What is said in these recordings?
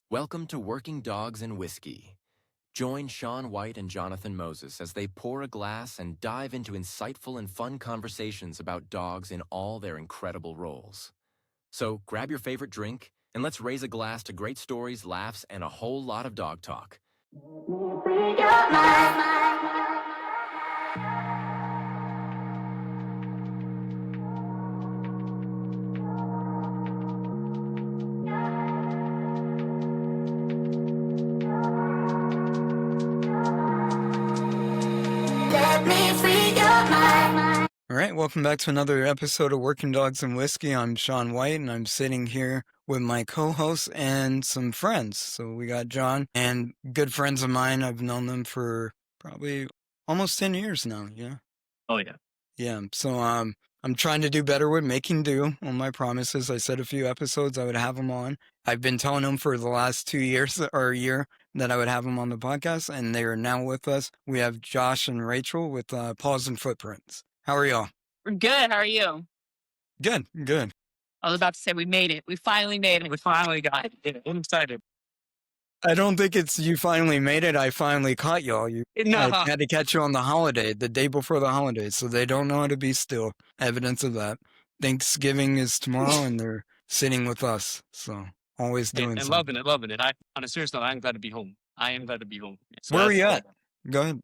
Welcome to Working Dogs and Whiskey. Join Sean White and Jonathan Moses as they pour a glass and dive into insightful and fun conversations about dogs in all their incredible roles. So grab your favorite drink and let's raise a glass to great stories, laughs, and a whole lot of dog talk. All right, welcome back to another episode of Working Dogs and Whiskey. I'm Sean White, and I'm sitting here with my co-host and some friends. So we got John and good friends of mine. I've known them for probably almost 10 years now, yeah? Oh, yeah. Yeah, so I'm trying to do better with making do on my promises. I said a few episodes I would have them on. I've been telling them for the last 2 years or a year that I would have them on the podcast, and they are now with us. We have Josh and Racheal with Paws and Footprints. How are y'all? We're good. How are you? Good. I was about to say we made it. We finally made it. We finally got it. I'm excited. I don't think it's you finally made it. I finally caught y'all. No. I had to catch you on the day before the holiday, so they don't know how to be still. Evidence of that. Thanksgiving is tomorrow, and they're sitting with us, so always doing and something. loving it. On a serious note, I'm glad to be home. I am glad to be home. So Where were you at? Go ahead.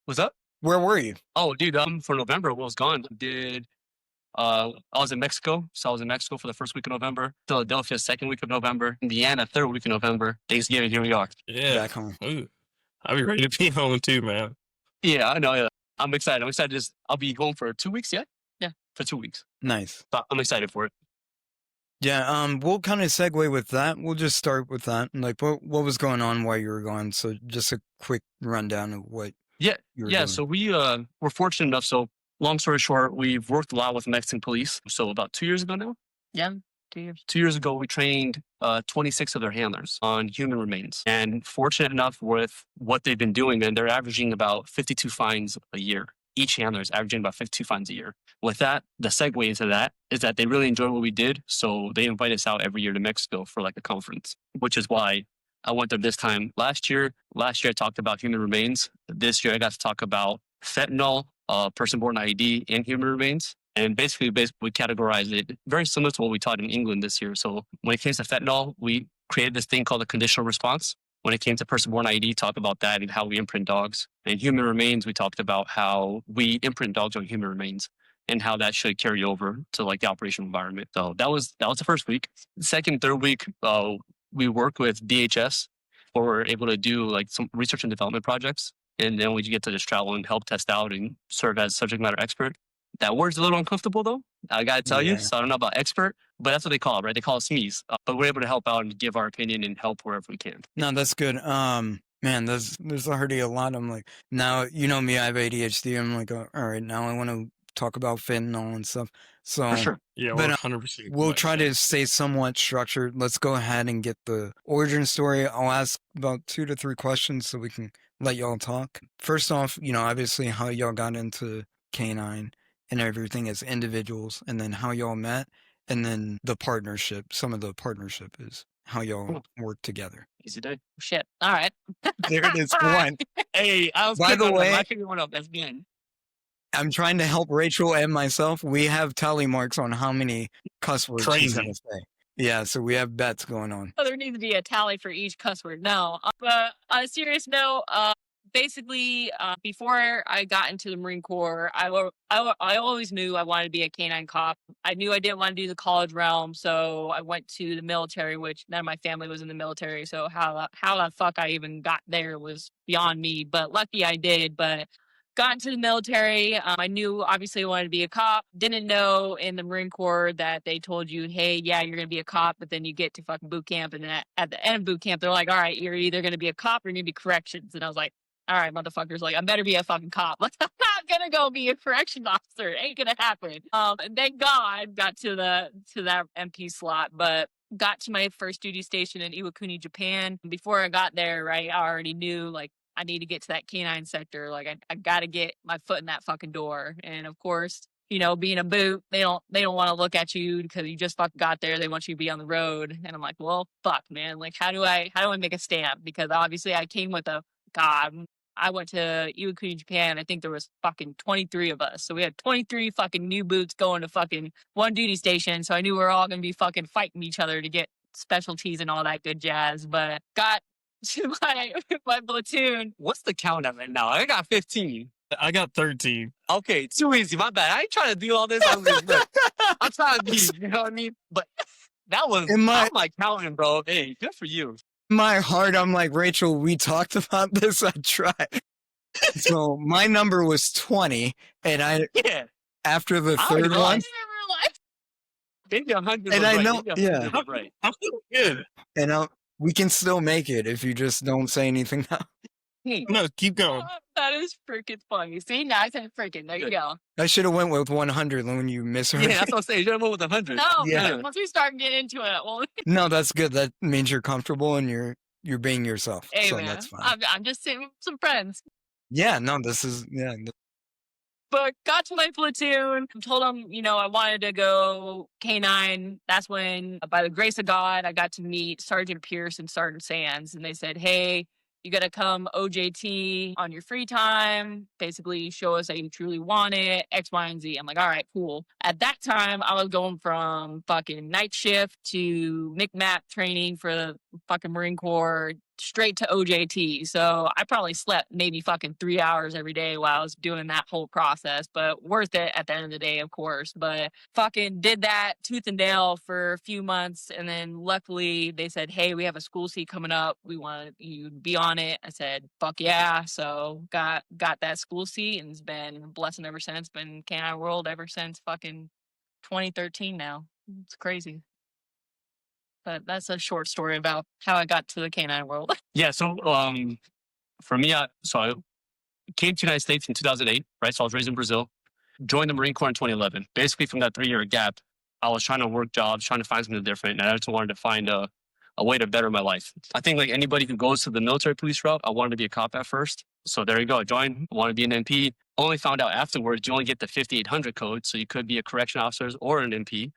What's up? Where were you? Oh, dude, for November, I was gone. I was in Mexico. So I was in Mexico for the first week of November. Philadelphia, second week of November. Indiana, third week of November. Thanksgiving, here we are. Yeah. Back home. Ooh, I'll be ready to be home too, man. Yeah, I know. Yeah. I'm excited. I'll be home for 2 weeks, yeah? Yeah, for 2 weeks. Nice. So I'm excited for it. Yeah, we'll kind of segue with that. We'll just start with that. Like, what was going on while you were gone? So just a quick rundown of what you were doing. So we were fortunate enough. So long story short, we've worked a lot with Mexican police. So about 2 years ago now. Yeah, 2 years. 2 years ago, we trained 26 of their handlers on human remains. And fortunate enough with what they've been doing, and they're averaging about 52 fines a year. Each handler is averaging about 52 fines a year. With that, the segue into that is that they really enjoyed what we did. So they invite us out every year to Mexico for like a conference, which is why I went there this time. Last year I talked about human remains. This year I got to talk about fentanyl, person-born IED, and human remains. And basically we categorize it very similar to what we taught in England this year. So when it came to fentanyl, we created this thing called a conditional response. When it came to person-born IED, talked about that and how we imprint dogs. And human remains, we talked about how we imprint dogs on human remains and how that should carry over to like the operational environment. So that was the first week. Second, third week, we worked with DHS, where we're able to do like some research and development projects. And then we get to just travel and help test out and serve as subject matter expert. That word's a little uncomfortable though, I gotta tell you. So I don't know about expert, but that's what they call it, right? They call it SMEs. But we're able to help out and give our opinion and help wherever we can. No, that's good. Man, there's already a lot. I'm like, now, you know me, I have ADHD. I'm like, all right, now I want to talk about fentanyl and stuff. So, For sure. Yeah, But, 100%. we'll try to stay somewhat structured. Let's go ahead and get the origin story. I'll ask about 2 to 3 questions so we can let y'all talk. First off, obviously how y'all got into canine and everything as individuals, and then how y'all met, and then the partnership. Some of the partnership is how y'all work together. Easy day. Shit. All right. There it is. One. Hey, I was By the way- I figured one up. That's good. I'm trying to help Racheal and myself. We have tally marks on how many cuss words she's Crazy. going to say. Yeah, so we have bets going on. Oh, there needs to be a tally for each cuss word. No. But on a serious note, basically, before I got into the Marine Corps, I always knew I wanted to be a canine cop. I knew I didn't want to do the college realm, so I went to the military, which none of my family was in the military. So how the fuck I even got there was beyond me. But lucky I did. But got into the military. I knew obviously I wanted to be a cop. Didn't know in the Marine Corps that they told you, hey, yeah, you're going to be a cop, but then you get to fucking boot camp. And at the end of boot camp, they're like, all right, you're either going to be a cop or you're going to be corrections. And I was like, all right, motherfuckers, like, I better be a fucking cop. I'm not going to go be a correction officer. It ain't going to happen. And thank God got to that MP slot, but got to my first duty station in Iwakuni, Japan. Before I got there, right, I already knew, like, I need to get to that canine sector. Like, I got to get my foot in that fucking door. And of course, being a boot, they don't want to look at you because you just fucking got there. They want you to be on the road. And I'm like, well, fuck, man. Like, how do I make a stamp? Because obviously I came with I went to Iwakuni, Japan. I think there was fucking 23 of us. So we had 23 fucking new boots going to fucking one duty station. So I knew we were all going to be fucking fighting each other to get specialties and all that good jazz. But got to my platoon. What's the count of it now? I got 15. I got 13. Okay, too easy. My bad. I ain't trying to do all this. I'm trying to be, you know what I mean? But that was, I'm like counting, bro. Hey, good for you. In my heart, I'm like, Racheal, we talked about this. I tried. So my number was 20. And after the third one. Maybe 100. And I know, yeah. Right. I'm feeling good. And we can still make it if you just don't say anything now. No, keep going. That is freaking funny. See, now I said freaking. There you go. I should have went with 100 when you misheard. Yeah, that's what I'm saying. You should have went with 100. No, Yeah. once we start getting into it, well, No, that's good. That means you're comfortable and you're being yourself. hey, so man, that's fine. I'm just sitting with some friends. Yeah, no, this is, yeah. But got to my platoon, told them, I wanted to go canine. That's when, by the grace of God, I got to meet Sergeant Pierce and Sergeant Sands. And they said, hey, you got to come OJT on your free time. Basically, show us that you truly want it, X, Y, and Z. I'm like, all right, cool. At that time, I was going from fucking night shift to MCMAP training for the fucking Marine Corps straight to OJT. So I probably slept maybe fucking 3 hours every day while I was doing that whole process, but worth it at the end of the day, of course. But fucking did that tooth and nail for a few months. And then luckily they said, hey, we have a school seat coming up. We want you to be on it. I said, fuck yeah. So got that school seat and it's been a blessing ever since. Been Canine World ever since fucking 2013 now. It's crazy. But that's a short story about how I got to the canine world. Yeah, so for me, I came to the United States in 2008, right? So I was raised in Brazil, joined the Marine Corps in 2011. Basically, from that 3-year gap, I was trying to work jobs, trying to find something different, and I just wanted to find a way to better my life. I think like anybody who goes to the military police route, I wanted to be a cop at first. So there you go. I joined, I wanted to be an MP. Only found out afterwards you only get the 5800 code, so you could be a correction officer or an MP.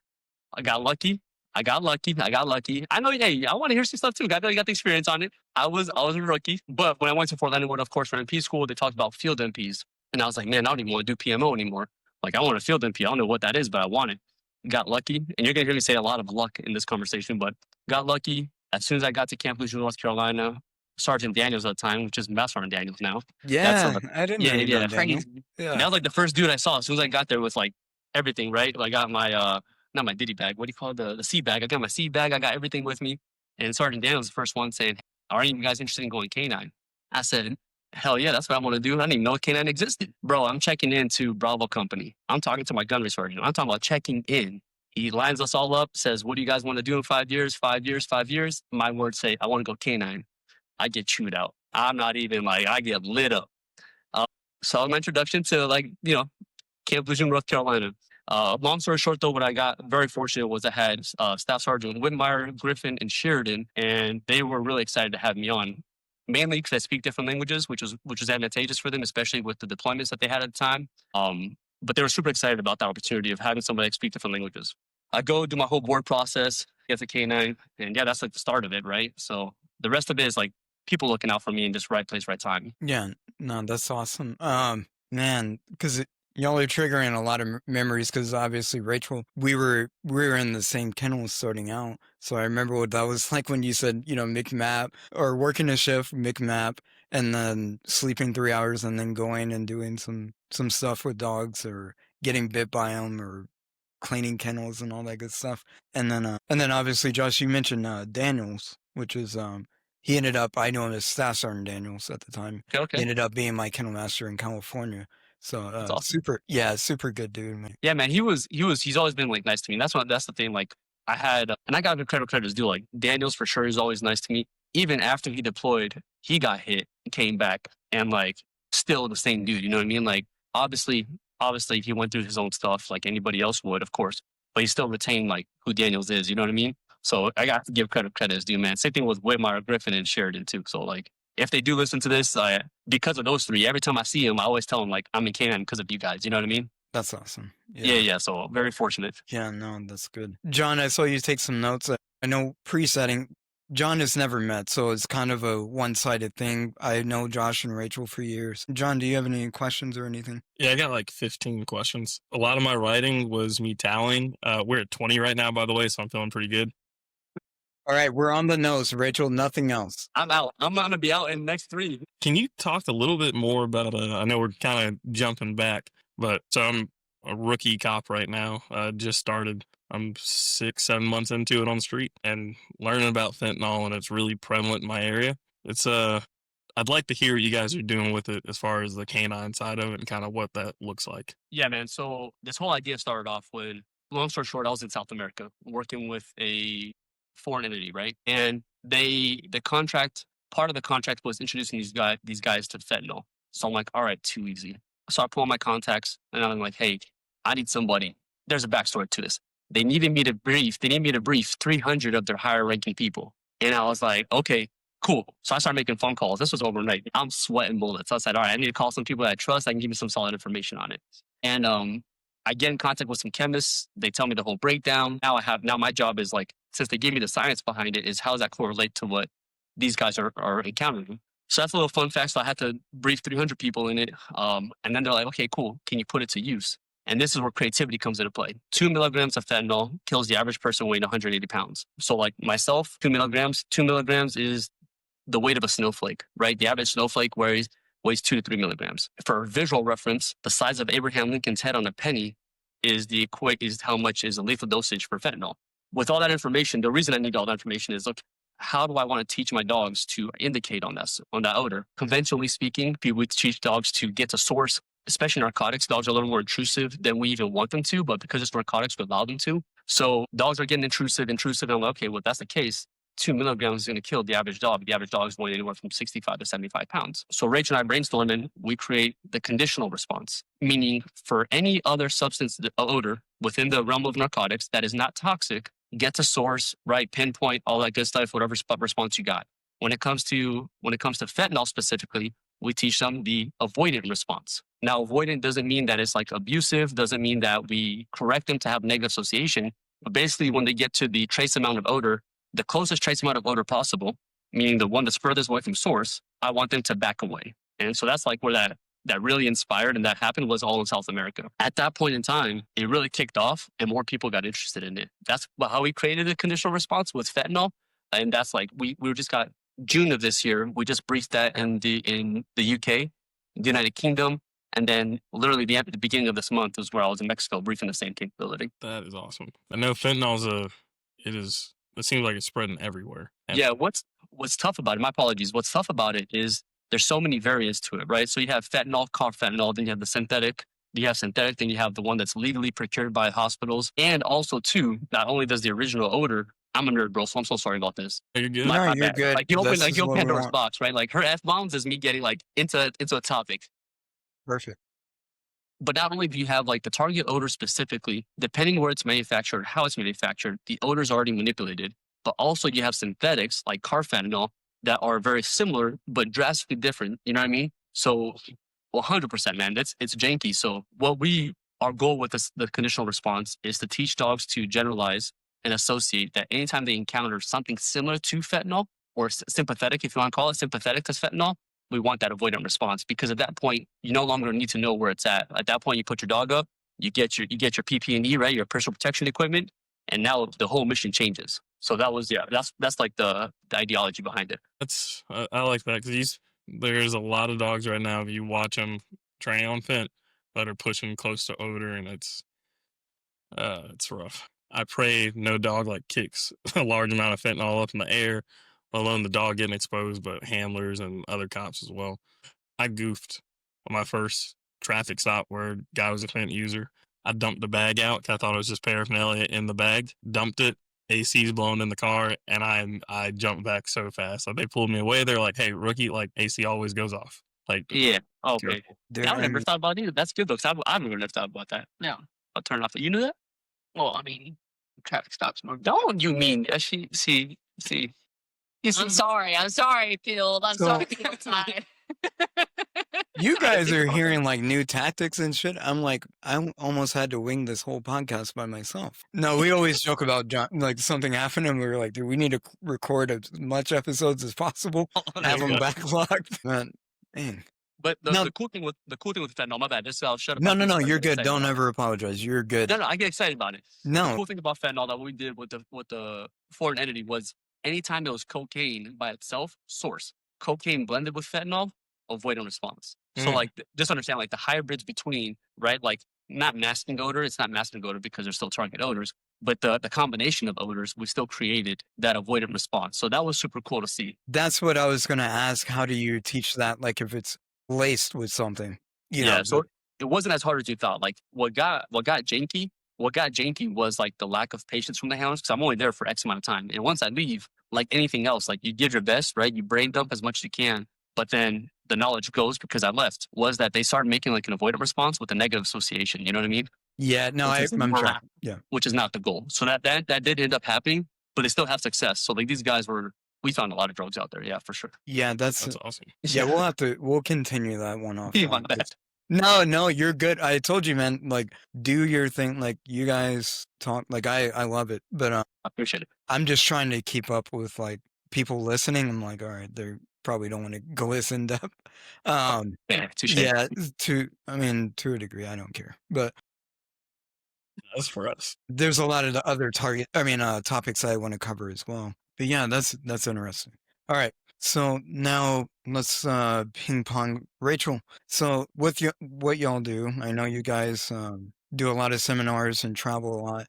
I got lucky. I know, hey, I want to hear some stuff too. I know you got the experience on it. I was a rookie. But when I went to Fort Leonard Wood, of course, for MP school, they talked about field MPs. And I was like, man, I don't even want to do PMO anymore. Like, I want a field MP. I don't know what that is, but I want it. Got lucky. And you're going to hear me say a lot of luck in this conversation, but got lucky. As soon as I got to Camp Lejeune, North Carolina, Sergeant Daniels at the time, which is Master Sergeant Daniels now. Yeah, I didn't know. Yeah, Frankie. Yeah. That was like the first dude I saw. As soon as I got there with like everything, right? I got my not my ditty bag. What do you call it? The seed bag. I got my seed bag. I got everything with me. And Sergeant Daniel was the first one saying, are you guys interested in going canine? I said, hell yeah, that's what I want to do. I didn't even know canine existed. Bro, I'm checking into Bravo Company. I'm talking to my gunnery sergeant. I'm talking about checking in. He lines us all up, says, what do you guys want to do in 5 years? 5 years, 5 years. My words say, I want to go canine. I get chewed out. I'm not even like, I get lit up. So my introduction to Camp Lejeune, North Carolina. Long story short, though, what I got very fortunate was I had Staff Sergeant Whitmire, Griffin, and Sheridan, and they were really excited to have me on, mainly because I speak different languages, which was advantageous for them, especially with the deployments that they had at the time. But they were super excited about the opportunity of having somebody speak different languages. I go do my whole board process, get the K9, and yeah, that's like the start of it, right? So the rest of it is like people looking out for me and just right place, right time. Yeah, no, that's awesome. Man, because y'all are triggering a lot of memories because obviously, Racheal, we were in the same kennel starting out. So I remember what that was like when you said, MCMAP or working a shift, MCMAP, and then sleeping 3 hours and then going and doing some stuff with dogs or getting bit by them or cleaning kennels and all that good stuff. And then obviously, Josh, you mentioned Daniels, which is he ended up, I knew him as Staff Sergeant Daniels at the time. Okay. He ended up being my kennel master in California. So That's awesome. super good dude, man. Yeah, man, he's always been like nice to me. That's the thing. Like I had, and I got to credit is due. Like Daniels for sure, he's always nice to me. Even after he deployed, he got hit, came back, and like still the same dude. You know what I mean? Like obviously he went through his own stuff like anybody else would, of course, but he still retained like who Daniels is. You know what I mean? So I got to give credit is due, man. Same thing with Whitmire, Griffin, and Sheridan too. So like, if they do listen to this, because of those three, every time I see them, I always tell them like I'm in Canine because of you guys. You know what I mean? That's awesome. Yeah. So very fortunate. Yeah, no, that's good. John, I saw you take some notes. I know pre-setting, John has never met, so it's kind of a one-sided thing. I know Josh and Rachel for years. John, do you have any questions or anything? Yeah, I got like 15 questions. A lot of my writing was me tallying. We're at 20 right now, by the way, so I'm feeling pretty good. All right, we're on the nose, Rachel, nothing else. I'm out. I'm going to be out in the next 3. Can you talk a little bit more about, I know we're kind of jumping back, but so I'm a rookie cop right now. Just started. I'm 6-7 months into it on the street and learning about fentanyl, and it's really prevalent in my area. It's I'd like to hear what you guys are doing with it as far as the canine side of it and kind of what that looks like. Yeah, man. So this whole idea started off when, long story short, I was in South America working with a foreign entity, right? And part of the contract was introducing these guys to fentanyl. So I'm like, all right, too easy. So I pull my contacts and I'm like, hey, I need somebody. There's a backstory to this. They need me to brief 300 of their higher ranking people. And I was like, okay, cool. So I started making phone calls. This was overnight. I'm sweating bullets. So I said, all right, I need to call some people that I trust. I can give you some solid information on it. And I get in contact with some chemists. They tell me the whole breakdown. Now my job is like, since they gave me the science behind it, is how does that correlate to what these guys are encountering? So that's a little fun fact. So I had to brief 300 people in it. And then they're like, okay, cool. Can you put it to use? And this is where creativity comes into play. 2 milligrams of fentanyl kills the average person weighing 180 pounds. So like myself, 2 milligrams is the weight of a snowflake, right? The average snowflake weighs 2 to 3 milligrams. For visual reference, the size of Abraham Lincoln's head on a penny is how much is a lethal dosage for fentanyl. With all that information, the reason I need all that information is, look, how do I want to teach my dogs to indicate on that odor? Conventionally speaking, people would teach dogs to get to source, especially narcotics. Dogs are a little more intrusive than we even want them to, but because it's narcotics, we allow them to. So dogs are getting intrusive. And I'm like, okay, well, if that's the case, 2 milligrams is going to kill the average dog. The average dog is weighing anywhere from 65 to 75 pounds. So Rachel and I brainstorming, we create the conditional response, meaning for any other substance odor within the realm of narcotics that is not toxic, get to source, right? Pinpoint, all that good stuff, whatever response you got. When it comes to fentanyl specifically, we teach them the avoidant response. Now, avoidant doesn't mean that it's like abusive, doesn't mean that we correct them to have negative association. But basically, when they get to the trace amount of odor, the closest trace amount of odor possible, meaning the one that's furthest away from source, I want them to back away. And so that's like where that really inspired and that happened was all in South America. At that point in time, it really kicked off and more people got interested in it. That's how we created the conditional response with fentanyl. And that's like, we just got June of this year, we just briefed that in the UK, the United Kingdom. And then literally the beginning of this month was where I was in Mexico briefing the same capability. That is awesome. I know fentanyl's it seems like it's spreading everywhere. Yeah, what's tough about it, my apologies, what's tough about it is there's so many variants to it, right? So you have fentanyl, carfentanil, then you have the synthetic, then you have the one that's legally procured by hospitals. And also too, not only does the original odor, I'm a nerd, bro, so I'm so sorry about this. You're good. No, you're good. Like you open This is what we Pandora's want. box, right? Like her F-bombs is me getting like into a topic. Perfect. But not only do you have like the target odor specifically, depending where it's manufactured, how it's manufactured, the odor is already manipulated. But also you have synthetics like carfentanil that are very similar, but drastically different. You know what I mean? So 100%, man, it's janky. So our goal with the conditional response is to teach dogs to generalize and associate that anytime they encounter something similar to fentanyl or sympathetic, if you want to call it sympathetic to fentanyl, we want that avoidant response because at that point, you no longer need to know where it's at. At that point, you put your dog up, you get your PP&E, right? Your personal protection equipment. And now the whole mission changes. So that's like the ideology behind it. I like that because there's a lot of dogs right now. If you watch them train on fent that are pushing close to odor, and it's rough. I pray no dog like kicks a large amount of fentanyl up in the air, let alone the dog getting exposed, but handlers and other cops as well. I goofed on my first traffic stop where a guy was a fent user. I dumped the bag out because I thought it was just paraphernalia in the bag. Dumped it. AC's blown in the car, and I jumped back so fast. Like they pulled me away. They're like, "Hey, rookie, like AC always goes off." Like, yeah, okay. Dude, I never thought about it either. That's good though, because I've never thought about that. Yeah, I'll turn it off. You knew that? Well, I mean, traffic stops. Don't you mean? See. I'm sorry, Field. I'm sorry, Field. You guys think are about hearing like new tactics and shit. I'm like, almost had to wing this whole podcast by myself. No, we always joke about John, like something happened and we were like, dude, we need to record as much episodes as possible, have them backlogged. Man, dang. But No. the cool thing with fentanyl, my bad. I'll shut up. No, you're good. Don't ever apologize. You're good. No, I get excited about it. No. The cool thing about fentanyl that we did with the foreign entity was anytime there was cocaine by itself, source. Cocaine blended with fentanyl, avoidant response. So like just understand like the hybrids between, right? Like not masking odor, it's not masking odor because they're still target odors, but the combination of odors, we still created that avoidant response. So that was super cool to see. That's what I was gonna ask. How do you teach that? Like if it's laced with something, you know? So it wasn't as hard as you thought. Like what got janky was like the lack of patience from the handlers, because I'm only there for X amount of time. And once I leave, like anything else, like you give your best, right? You brain dump as much as you can, but then the knowledge goes because I left, was that they started making like an avoidant response with a negative association. You know what I mean? Yeah, no, I'm sure. Yeah. Which is not the goal. So that did end up happening, but they still have success. So like these guys we found a lot of drugs out there. Yeah, for sure. Yeah, that's awesome. Yeah, we'll continue that one off. My bad. No, you're good. I told you, man, like do your thing. Like you guys talk, like I love it, but I appreciate it. I'm just trying to keep up with like people listening. I'm like, all right, they probably don't want to go listen to. Yeah, to a degree, I don't care, but that's for us. There's a lot of the other topics I want to cover as well. But yeah, that's interesting. All right. So now let's ping pong. Racheal, so what y'all do, I know you guys do a lot of seminars and travel a lot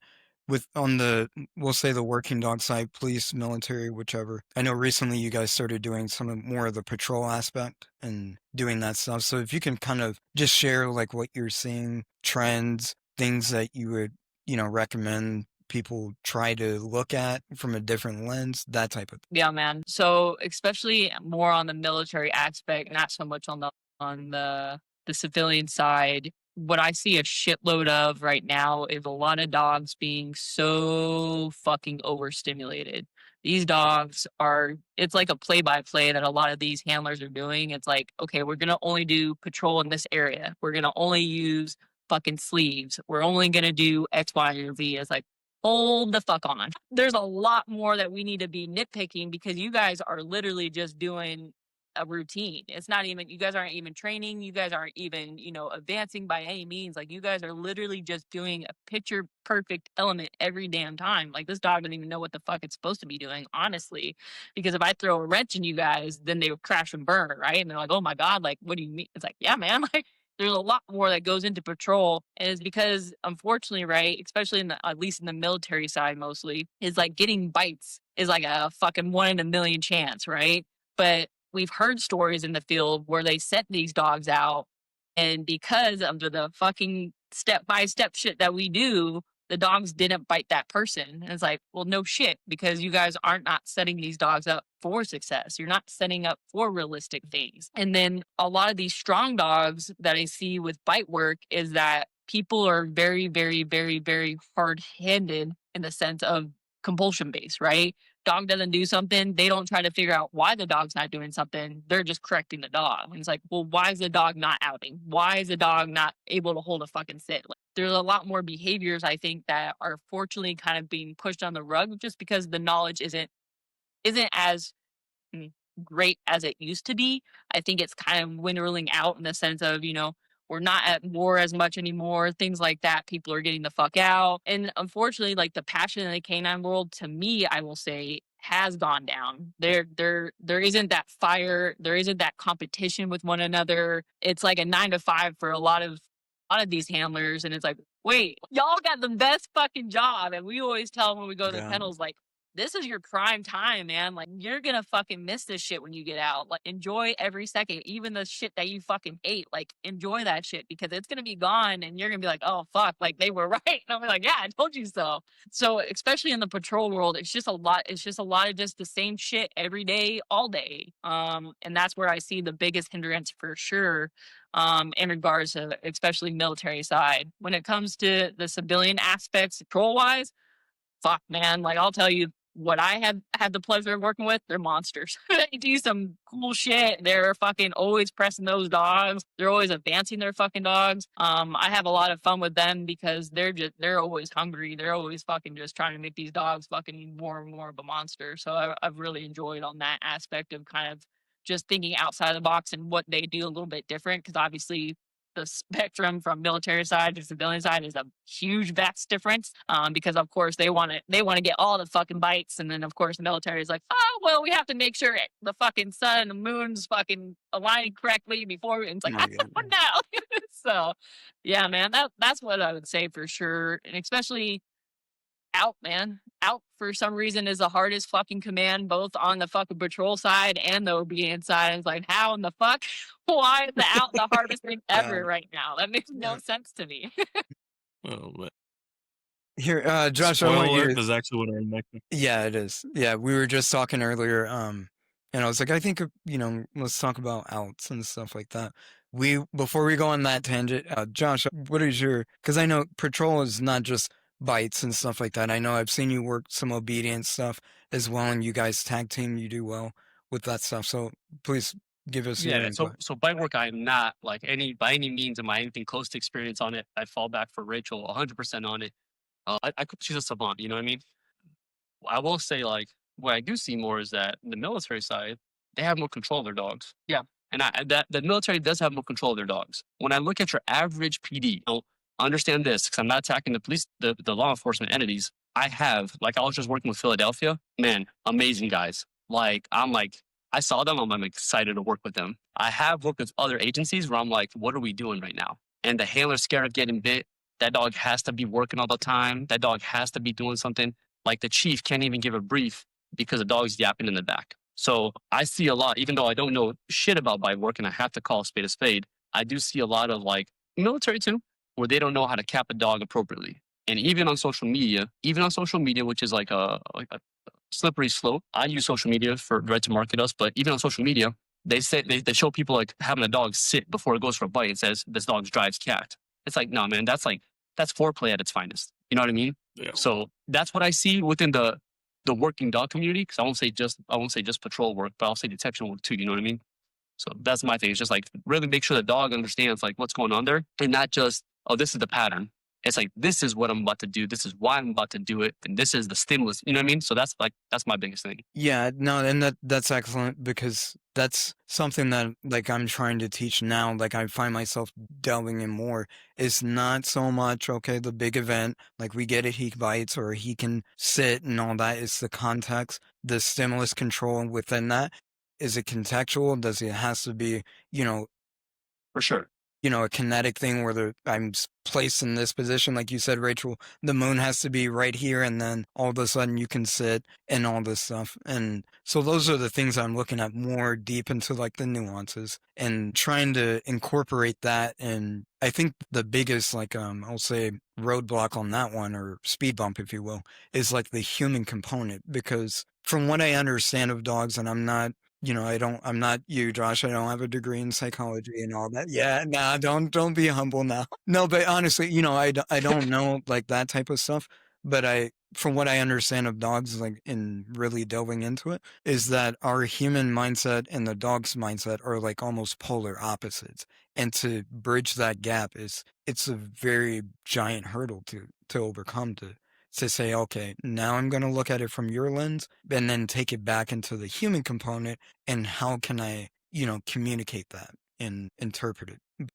we'll say the working dog side, police, military, whichever. I know recently you guys started doing more of the patrol aspect and doing that stuff. So if you can kind of just share like what you're seeing, trends, things that you would, recommend people try to look at from a different lens, that type of thing. Yeah, man. So especially more on the military aspect, not so much on the civilian side. What I see a shitload of right now is a lot of dogs being so fucking overstimulated. These dogs it's like a play-by-play that a lot of these handlers are doing. It's like, okay, we're going to only do patrol in this area. We're going to only use fucking sleeves. We're only going to do X, Y, or Z. It's like, hold the fuck on. There's a lot more that we need to be nitpicking because you guys are literally just doing a routine. It's not even, you guys aren't even training. You guys aren't even, advancing by any means. Like you guys are literally just doing a picture perfect element every damn time. Like this dog doesn't even know what the fuck it's supposed to be doing, honestly. Because if I throw a wrench in you guys, then they would crash and burn, right? And they're like, oh my God, like, what do you mean? It's like, yeah, man, like there's a lot more that goes into patrol. And it's because unfortunately, right, especially at least in the military side mostly, is like getting bites is like a fucking 1 in a million chance, right? But we've heard stories in the field where they sent these dogs out, and because of the fucking step-by-step shit that we do, the dogs didn't bite that person. And it's like, well, no shit, because you guys aren't not setting these dogs up for success. You're not setting up for realistic things. And then a lot of these strong dogs that I see with bite work is that people are very, very, very, very hard-handed in the sense of compulsion-based, right? Dog doesn't do something, they don't try to figure out why the dog's not doing something. They're just correcting the dog. And it's like, well, why is the dog not outing? Why is the dog not able to hold a fucking sit? Like, there's a lot more behaviors, I think, that are fortunately kind of being pushed on the rug just because the knowledge isn't as great as it used to be. I think it's kind of dwindling out in the sense of, we're not at war as much anymore, things like that. People are getting the fuck out. And unfortunately, like the passion in the canine world, to me, I will say, has gone down. There isn't that fire. There isn't that competition with one another. It's like a 9 to 5 for a lot of these handlers. And it's like, wait, y'all got the best fucking job. And we always tell them when we go to the kennels, like, this is your prime time, man. Like, you're gonna fucking miss this shit when you get out. Like, enjoy every second, even the shit that you fucking hate. Like, enjoy that shit because it's gonna be gone and you're gonna be like, oh, fuck, like, they were right. And I'll be like, yeah, I told you so. So, especially in the patrol world, it's just a lot of just the same shit every day, all day. And that's where I see the biggest hindrance for sure, in regards to especially military side. When it comes to the civilian aspects, patrol-wise, fuck, man, like, I'll tell you, what I have had the pleasure of working with, they're monsters. They do some cool shit. They're fucking always pressing those dogs. They're always advancing their fucking dogs. I have a lot of fun with them because they're always hungry. They're always fucking just trying to make these dogs fucking more and more of a monster. So I've really enjoyed on that aspect of kind of just thinking outside the box and what they do a little bit different. Because obviously the spectrum from military side to civilian side is a huge vast difference, because of course they want to get all the fucking bites, and then of course the military is like, oh well, we have to make sure the fucking sun and the moon's fucking aligning correctly before, and it's like, My oh, God. no. So yeah, man, that's what I would say for sure, and especially out, man. Out for some reason is the hardest fucking command, both on the fucking patrol side and the obedience side. It's like, how in the fuck? Why is the out the hardest thing ever right now? That makes no sense to me. Oh, but Here, Josh, I spoiler want you alert, to. that's actually what our next. Yeah, it is. Yeah, we were just talking earlier, and I was like, I think, let's talk about outs and stuff like that. Before we go on that tangent, Josh, what is because I know patrol is not just bites and stuff like that. I know I've seen you work some obedience stuff as well, and you guys tag team, you do well with that stuff. So please give us your Yeah, so input. so bite work, I'm not like by any means am I anything close to experience on it. I fall back for Racheal 100% on it. She's a savant, you know what I mean? I will say, like, what I do see more is that the military side, they have more control of their dogs. Yeah. And that the military does have more control of their dogs. When I look at your average PD, understand this, because I'm not attacking the police, the law enforcement entities. I was just working with Philadelphia. Man, amazing guys. I saw them, I'm excited to work with them. I have worked with other agencies where I'm like, what are we doing right now? And the handler's scared of getting bit. That dog has to be working all the time. That dog has to be doing something. Like the chief can't even give a brief because the dog's yapping in the back. So I see a lot, even though I don't know shit about bite work and I have to call a spade, I do see a lot of like military too, where they don't know how to cap a dog appropriately. And even on social media, which is like a slippery slope. I use social media for direct to market us, but even on social media, they say they show people like having a dog sit before it goes for a bite and says this dog drives cat. It's like, no, man, that's foreplay at its finest. You know what I mean? Yeah. So that's what I see within the working dog community. Because I won't say just patrol work, but I'll say detection work too. You know what I mean? So that's my thing. It's just like really make sure the dog understands like what's going on there, and not just, oh, this is the pattern. It's like, this is what I'm about to do. This is why I'm about to do it, and this is the stimulus. You know what I mean? So that's my biggest thing. Yeah, no, and that's excellent because that's something that like I'm trying to teach now. Like I find myself delving in more. It's not so much the big event like we get it, he bites or he can sit and all that. It's the context, the stimulus control within that. Is it contextual? Does it has to be For sure. a kinetic thing where I'm placed in this position, like you said, Rachel, the moon has to be right here, and then all of a sudden you can sit and all this stuff. And so those are the things I'm looking at more deep into, like the nuances and trying to incorporate that. And I think the biggest, I'll say roadblock on that one, or speed bump, if you will, is like the human component, because from what I understand of dogs, and I'm not I'm not you, Josh. I don't have a degree in psychology and all that. Yeah, nah, don't be humble now. No, but honestly, I don't know like that type of stuff. But from what I understand of dogs, like in really delving into it, is that our human mindset and the dog's mindset are like almost polar opposites. And to bridge that gap it's a very giant hurdle to overcome to say, okay, now I'm going to look at it from your lens and then take it back into the human component. And how can I, communicate that and interpret it?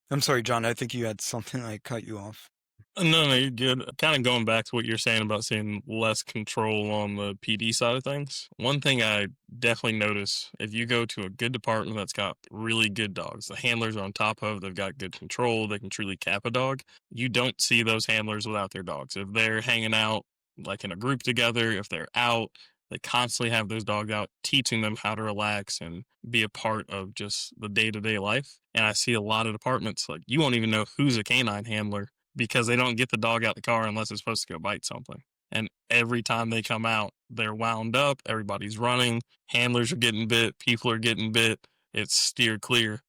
I'm sorry, John, I think you had something. I cut you off. No, you're good. Kind of going back to what you're saying about seeing less control on the PD side of things. One thing I definitely notice, if you go to a good department that's got really good dogs, the handlers are on top of, they've got good control, they can truly cap a dog. You don't see those handlers without their dogs. If they're hanging out like in a group together, if they're out, they constantly have those dogs out, teaching them how to relax and be a part of just the day-to-day life. And I see a lot of departments, like you won't even know who's a canine handler because they don't get the dog out the car unless it's supposed to go bite something. And every time they come out, they're wound up, everybody's running, handlers are getting bit, people are getting bit, it's steer clear.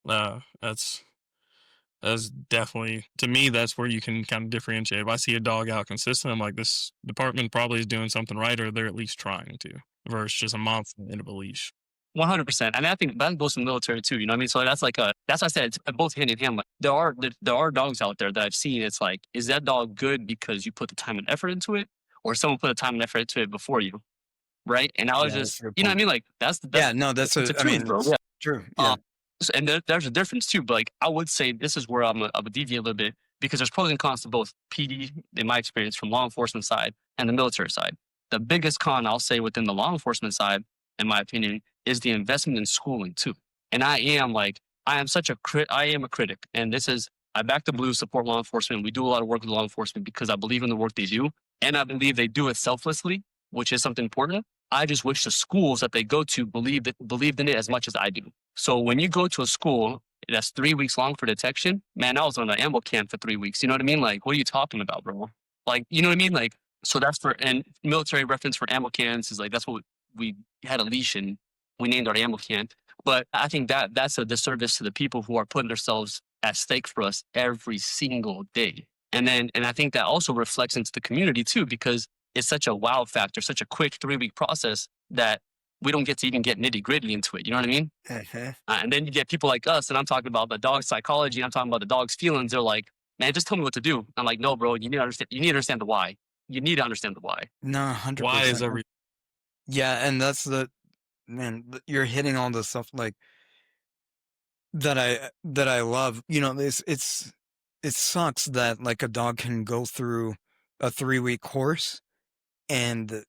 That's That's definitely, to me, that's where you can kind of differentiate. If I see a dog out consistent, I'm like, this department probably is doing something right, or they're at least trying to, versus just a month end of a leash. 100%. And I think that goes to the military too. You know what I mean? So that's like that's why I said it's both hand in hand. Like there are dogs out there that I've seen. It's like, is that dog good because you put the time and effort into it, or someone put the time and effort into it before you? Right. And I was Yeah, that's just, a good you know what I point. mean? Like Yeah, no, that's it's a I mean, truth, bro. it's Yeah. true. Yeah. And there's a difference too. But like, I would say this is where I'm a deviate a little bit, because there's pros and cons to both PD, in my experience, from law enforcement side and the military side. The biggest con I'll say within the law enforcement side, in my opinion, is the investment in schooling too. And I am a critic. And this is, I back the Blues, support law enforcement. We do a lot of work with law enforcement because I believe in the work they do. And I believe they do it selflessly, which is something important. I just wish the schools that they go to believed in it as much as I do. So when you go to a school that's 3 weeks long for detection, man, I was on an ammo can for 3 weeks. You know what I mean? Like, what are you talking about, bro? Like, you know what I mean? Like, so that's and military reference for ammo cans is like, that's what we had a leash and we named our ammo can. But I think that's a disservice to the people who are putting themselves at stake for us every single day. And I think that also reflects into the community too, because it's such a wow factor, such a quick 3-week process that we don't get to even get nitty gritty into it. You know what I mean? And then you get people like us, and I'm talking about the dog's psychology, and I'm talking about the dog's feelings. They're like, man, just tell me what to do. I'm like, no, bro, you need to understand. You need to understand the why. You need to understand the why. No, 100%. Why is every Yeah, and that's you're hitting all the stuff like that I love. You know, it sucks that like a dog can go through a 3-week course, and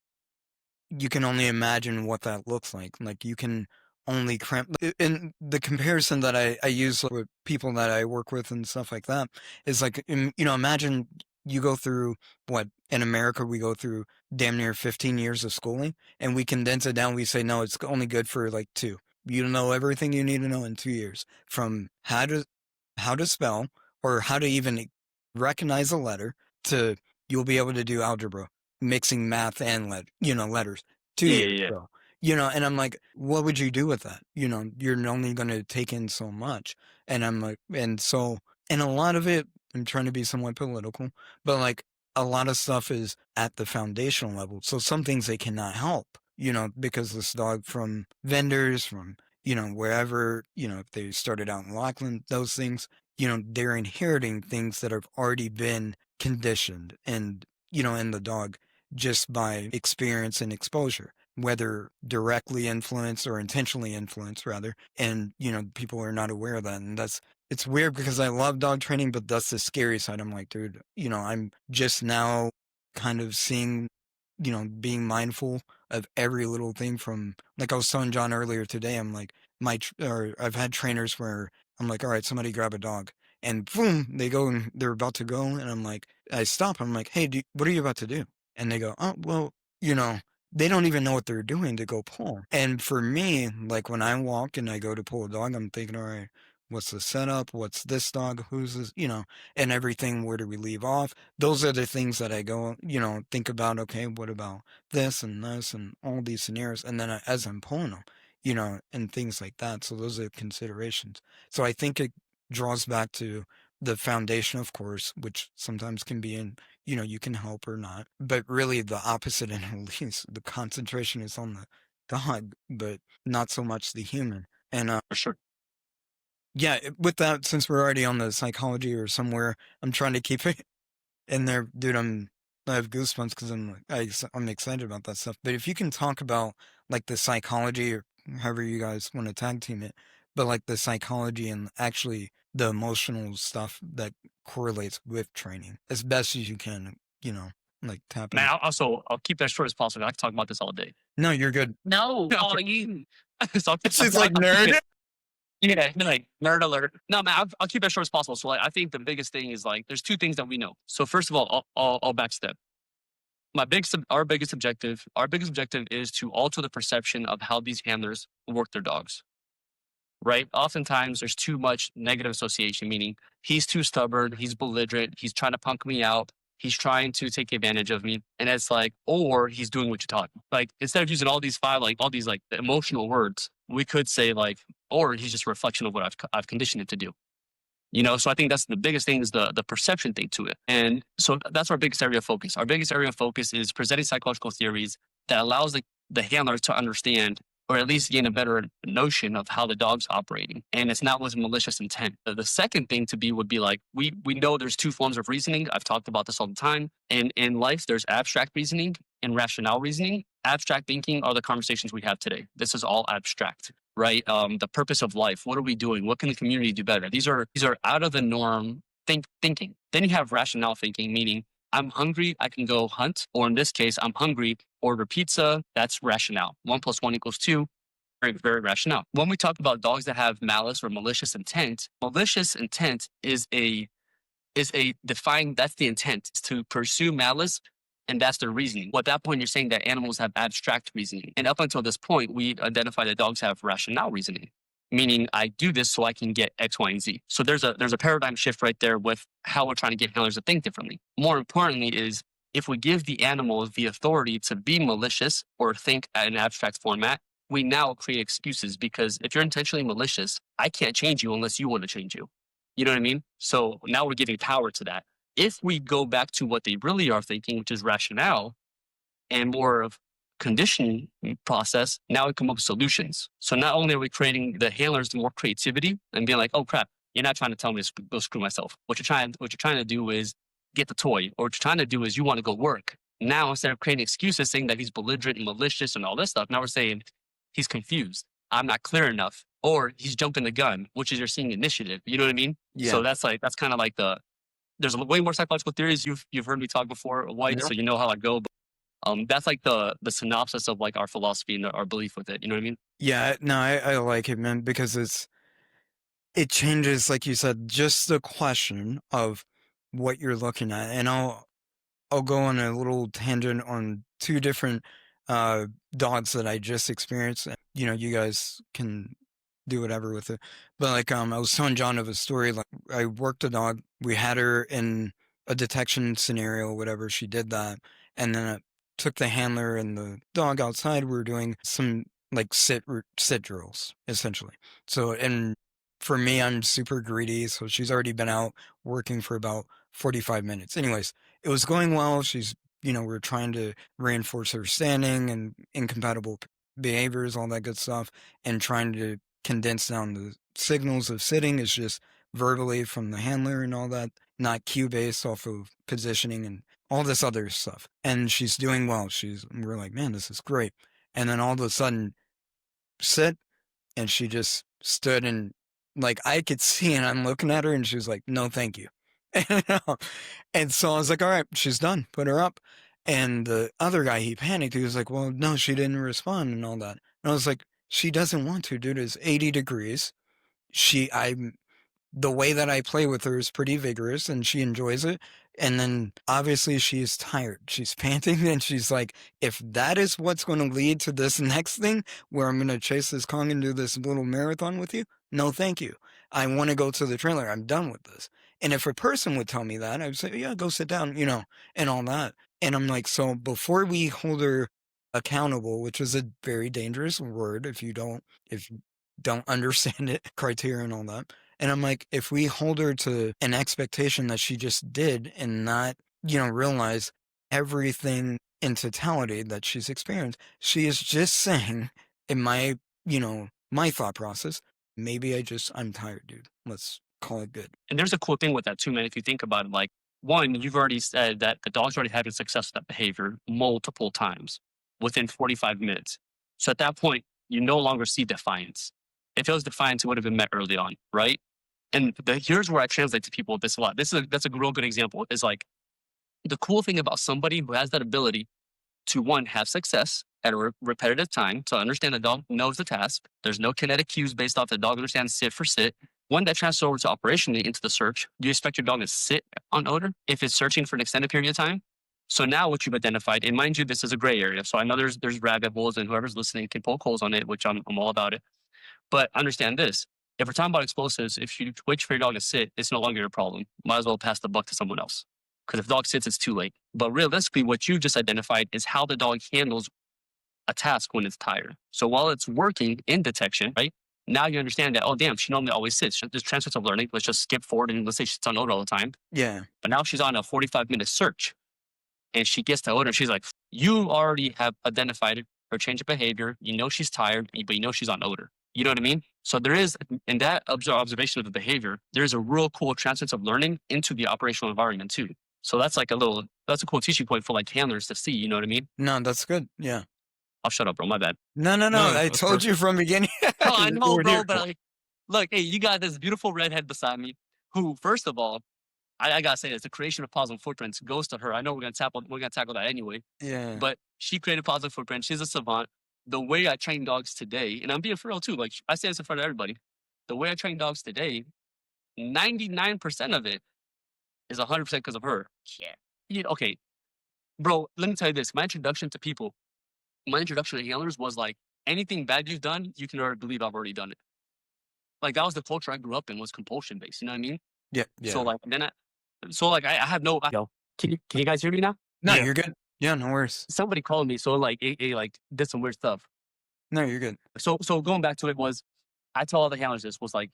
you can only imagine what that looks like. Like you can only cramp. And the comparison that I use with people that I work with and stuff like that is like, you know, imagine you go through what in America we go through damn near 15 years of schooling, and we condense it down. We say, no, it's only good for like 2. You know everything you need to know in 2 years, from how to spell or how to even recognize a letter to you'll be able to do algebra, mixing math and letters. 2 years, Yeah. bro. You know, and I'm like, what would you do with that? You know, you're only going to take in so much. And I'm like, and a lot of it, I'm trying to be somewhat political, but like a lot of stuff is at the foundational level. So some things they cannot help, you know, because this dog from vendors, from, you know, wherever, you know, if they started out in Lachlan, those things, you know, they're inheriting things that have already been conditioned and, you know, in the dog just by experience and exposure, whether directly influenced or intentionally influenced rather. And, you know, people are not aware of that. And it's weird because I love dog training, but that's the scary side. I'm like, dude, you know, I'm just now kind of seeing, you know, being mindful of every little thing from, like I was telling John earlier today, I'm like, I've had trainers where I'm like, all right, somebody grab a dog. And boom, they go and they're about to go. And I'm like, I stop. I'm like, hey, what are you about to do? And they go, oh, well, you know, they don't even know what they're doing to go pull. And for me, like when I walk and I go to pull a dog, I'm thinking, all right, what's the setup? What's this dog? Who's this? You know, and everything. Where do we leave off? Those are the things that I go, you know, think about. Okay, what about this and all these scenarios? And then as I'm pulling them, you know, and things like that. So those are considerations. So I think it draws back to the foundation, of course, which sometimes can be in, you know, you can help or not, but really the opposite in release. The concentration is on the dog, but not so much the human. And For sure. yeah, with that, since we're already on the psychology or somewhere, I'm trying to keep it in there, dude. I have goosebumps because I'm excited about that stuff. But if you can talk about like the psychology or however you guys want to tag team it, but like the psychology and actually the emotional stuff that correlates with training as best as you can, you know, like tap Man, in. I'll keep that short as possible. I can talk about this all day. No, you're good. No, No, oh, for- you. So It's just like nerd. Yeah, like nerd alert. No, man, I'll keep it as short as possible. So, like, I think the biggest thing is like, there's 2 things that we know. So, first of all, I'll backstep. Our biggest objective is to alter the perception of how these handlers work their dogs. Right? Oftentimes, there's too much negative association, meaning he's too stubborn, he's belligerent, he's trying to punk me out, he's trying to take advantage of me, and it's like, or he's doing what you taught him. Like, instead of using all these emotional words, we could say like, or he's just a reflection of what I've conditioned it to do. So I think that's the biggest thing, is the perception thing to it. And so that's our biggest area of focus. Our biggest area of focus is presenting psychological theories that allows the handler to understand, or at least gain a better notion of how the dog's operating. And it's not with malicious intent. The second thing would be like, we know there's two forms of reasoning. I've talked about this all the time. And in life, there's abstract reasoning and rationale reasoning. Abstract thinking are the conversations we have today. This is all abstract, right? The purpose of life. What are we doing? What can the community do better? These are out of the norm thinking. Then you have rationale thinking, meaning I'm hungry, I can go hunt. Or in this case, I'm hungry, order pizza. That's rationale. 1 + 1 = 2. Very, very rationale. When we talk about dogs that have malice or malicious intent is defined, that's the intent, is to pursue malice, and that's their reasoning. Well, at that point, you're saying that animals have abstract reasoning. And up until this point, we identify that dogs have rationale reasoning, meaning I do this so I can get X, Y, and Z. So there's a paradigm shift right there with how we're trying to get handlers to think differently. More importantly is, if we give the animal the authority to be malicious or think at an abstract format, we now create excuses, because if you're intentionally malicious, I can't change you unless you want to change you. You know what I mean? So now we're giving power to that. If we go back to what they really are thinking, which is rationale and more of conditioning process, now we come up with solutions. So not only are we creating the handlers more creativity and being like, oh crap, you're not trying to tell me to go screw myself. What you're trying to do is get the toy, or what you're trying to do is you want to go work. Now, instead of creating excuses saying that he's belligerent and malicious and all this stuff, now we're saying he's confused, I'm not clear enough, or he's jumping the gun, which is you're seeing initiative. You know what I mean? Yeah. So that's kind of like there's way more psychological theories. You've heard me talk before, White, Yeah. so you know how I go. But, that's like the synopsis of like our philosophy and our belief with it. You know what I mean? Yeah, no, I like it, man, because it changes, like you said, just the question of what you're looking at. And I'll go on a little tangent on two different dogs that I just experienced. You guys can do whatever with it. But like I was telling John of a story. Like, I worked a dog. We had her in a detection scenario, whatever. She did that, and then I took the handler and the dog outside. We were doing some like sit drills, essentially. So, and for me, I'm super greedy, so she's already been out working for about 45 minutes. Anyways, it was going well. We're trying to reinforce her standing and incompatible behaviors, all that good stuff, and trying to condense down the signals of sitting is just verbally from the handler and all that, not cue based off of positioning and all this other stuff. And she's doing well. We're like, man, this is great. And then all of a sudden, sit, and she just stood, and like I could see, and I'm looking at her, and she was like, no, thank you. And so I was like, all right, she's done. Put her up. And the other guy, he panicked. He was like, well, no, she didn't respond and all that. And I was like, she doesn't want to, dude. It's 80 degrees. The way that I play with her is pretty vigorous, and she enjoys it. And then obviously she's tired. She's panting, and she's like, if that is what's going to lead to this next thing where I'm going to chase this Kong and do this little marathon with you, no, thank you. I want to go to the trailer. I'm done with this. And if a person would tell me that, I would say, yeah, go sit down, and all that. And I'm like, so before we hold her accountable, which is a very dangerous word if you don't understand it, criteria and all that. And I'm like, if we hold her to an expectation that she just did and not, realize everything in totality that she's experienced, she is just saying, in my, my thought process, maybe I'm tired, dude. Let's call it good. And there's a cool thing with that too, man. If you think about it, like, one, you've already said that the dog's already having success with that behavior multiple times within 45 minutes. So at that point, you no longer see defiance. If it was defiance, it would have been met early on, right? And here's where I translate to people this a lot. That's a real good example. Is like, the cool thing about somebody who has that ability to, one, have success at a repetitive time, to understand the dog knows the task. There's no kinetic cues based off the dog understands sit for sit. When that transfers over to operationally into the search, do you expect your dog to sit on odor if it's searching for an extended period of time? So now what you've identified, and mind you, this is a gray area. So I know there's rabbit holes, and whoever's listening can poke holes on it, which I'm all about it. But understand this. If we're talking about explosives, if you wait for your dog to sit, it's no longer your problem. Might as well pass the buck to someone else. Because if the dog sits, it's too late. But realistically, what you just identified is how the dog handles a task when it's tired. So while it's working in detection, right, Now you understand that, oh, damn, she normally always sits. There's transfers of learning. Let's just skip forward and let's say she's on odor all the time. Yeah. But now she's on a 45-minute search and she gets to odor. She's like, you already have identified her change of behavior. You know she's tired, but you know she's on odor. You know what I mean? So there is, in that observation of the behavior, there's a real cool transfer of learning into the operational environment too. So that's like that's a cool teaching point for like handlers to see. You know what I mean? No, that's good. Yeah. I'll shut up, bro. My bad. No. No, I that's told you from the beginning. No, I know, We're bro. here. But like, look, hey, you got this beautiful redhead beside me who, first of all, I gotta say this, the creation of Paws and Footprints goes to her. I know we're gonna tackle that anyway. Yeah. But she created Paws and Footprints. She's a savant. The way I train dogs today, and I'm being for real too, like I say this in front of everybody, the way I train dogs today, 99% of it is 100% because of her. Yeah. Okay, bro, let me tell you this. My introduction to handlers was like, anything bad you've done, you can already believe I've already done it. Like that was the culture I grew up in, was compulsion based. You know what I mean? Yeah. So like I have no. Yo, can you guys hear me now? No, Yeah. you're good. Yeah, no worries. Somebody called me, so like it like did some weird stuff. No, you're good. So going back to it was, I tell all the handlers this was like,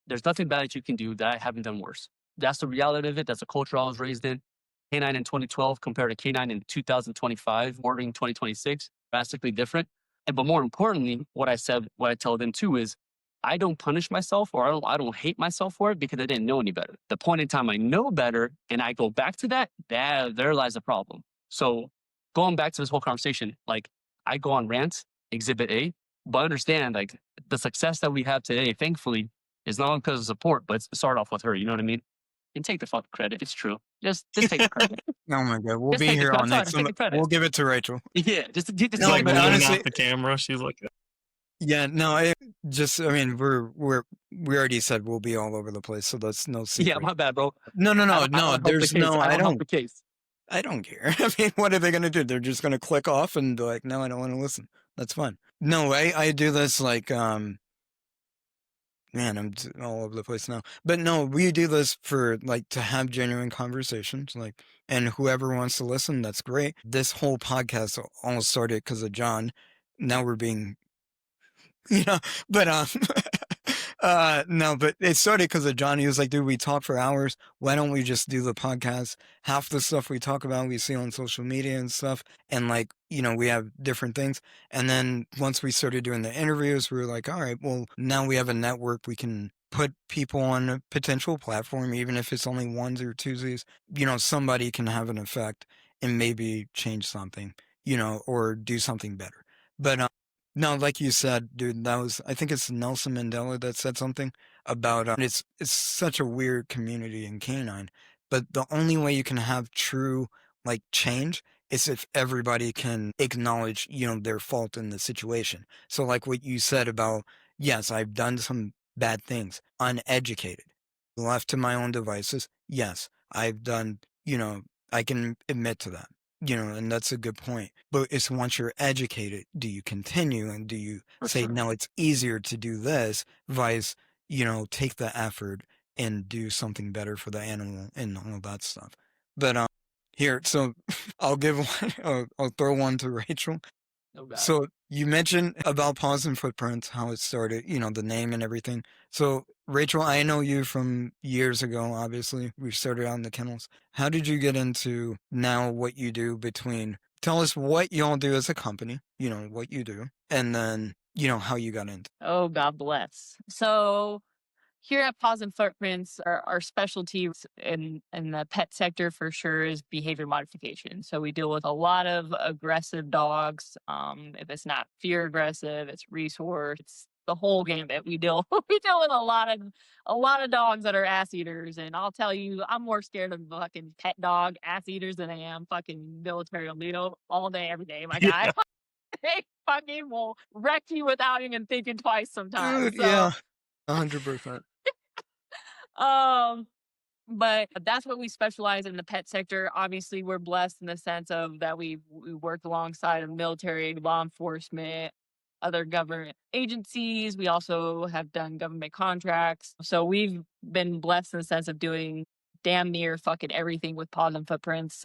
there's nothing bad that you can do that I haven't done worse. That's the reality of it. That's the culture I was raised in. Canine in 2012 compared to canine in 2025, ordering 2026, drastically different. But more importantly, what I tell them too is, I don't punish myself or I don't hate myself for it because I didn't know any better. The point in time I know better and I go back to that, there lies the problem. So going back to this whole conversation, like I go on rants, exhibit A, but understand like the success that we have today, thankfully, is not only because of support, but it started off with her. You know what I mean? And take the fucking credit. It's true. Just take the credit. Oh my God. We'll Just be take the here credit. all Sorry, night. take the credit. We'll give it to Racheal. Yeah, just No, take Like but the moving honestly- out the camera, she's like, Yeah, no, I mean, we already said we'll be all over the place, so that's no secret. Yeah, my bad, bro. No, there's no, I don't help the case. I don't care. I mean, what are they going to do? They're just going to click off and be like, no, I don't want to listen. That's fine. No, I do this like, man, I'm all over the place now. But no, we do this for like to have genuine conversations, like, and whoever wants to listen, that's great. This whole podcast all started because of Jon. Now we're being, but no, but it started because of Jon. He was like, dude, we talk for hours. Why don't we just do the podcast? Half the stuff we talk about, we see on social media and stuff. And like, we have different things. And then once we started doing the interviews, we were like, all right, well, now we have a network. We can put people on a potential platform, even if it's only ones or twosies. Somebody can have an effect and maybe change something, or do something better. But no, like you said, dude, I think it's Nelson Mandela that said something about it's such a weird community in canine, but the only way you can have true like change is if everybody can acknowledge, their fault in the situation. So like what you said about, yes, I've done some bad things, uneducated, left to my own devices. Yes, I've done, I can admit to that. And that's a good point. But it's once you're educated, do you continue and do you say, no, it's easier to do this, vice, take the effort and do something better for the animal and all that stuff. But here, so I'll give one, I'll throw one to Racheal. No doubt. So you mentioned about Paws and Footprints, how it started, the name and everything. So Racheal, I know you from years ago, obviously. We started out in the kennels. How did you get into now what you do tell us what y'all do as a company, what you do, and then, how you got into. Oh, God bless. So here at Paws and Footprints, our specialty in the pet sector for sure is behavior modification. So we deal with a lot of aggressive dogs. If it's not fear aggressive, it's resource. It's the whole gambit. We deal with a lot of dogs that are ass eaters. And I'll tell you, I'm more scared of fucking pet dog ass eaters than I am fucking military Alito all day, every day, my guy. They fucking will wreck you without even thinking twice sometimes. Dude, yeah, 100%. But that's what we specialize in the pet sector. Obviously, we're blessed in the sense of that we work alongside of military, law enforcement, other government agencies. We also have done government contracts. So we've been blessed in the sense of doing damn near fucking everything with Paws and Footprints.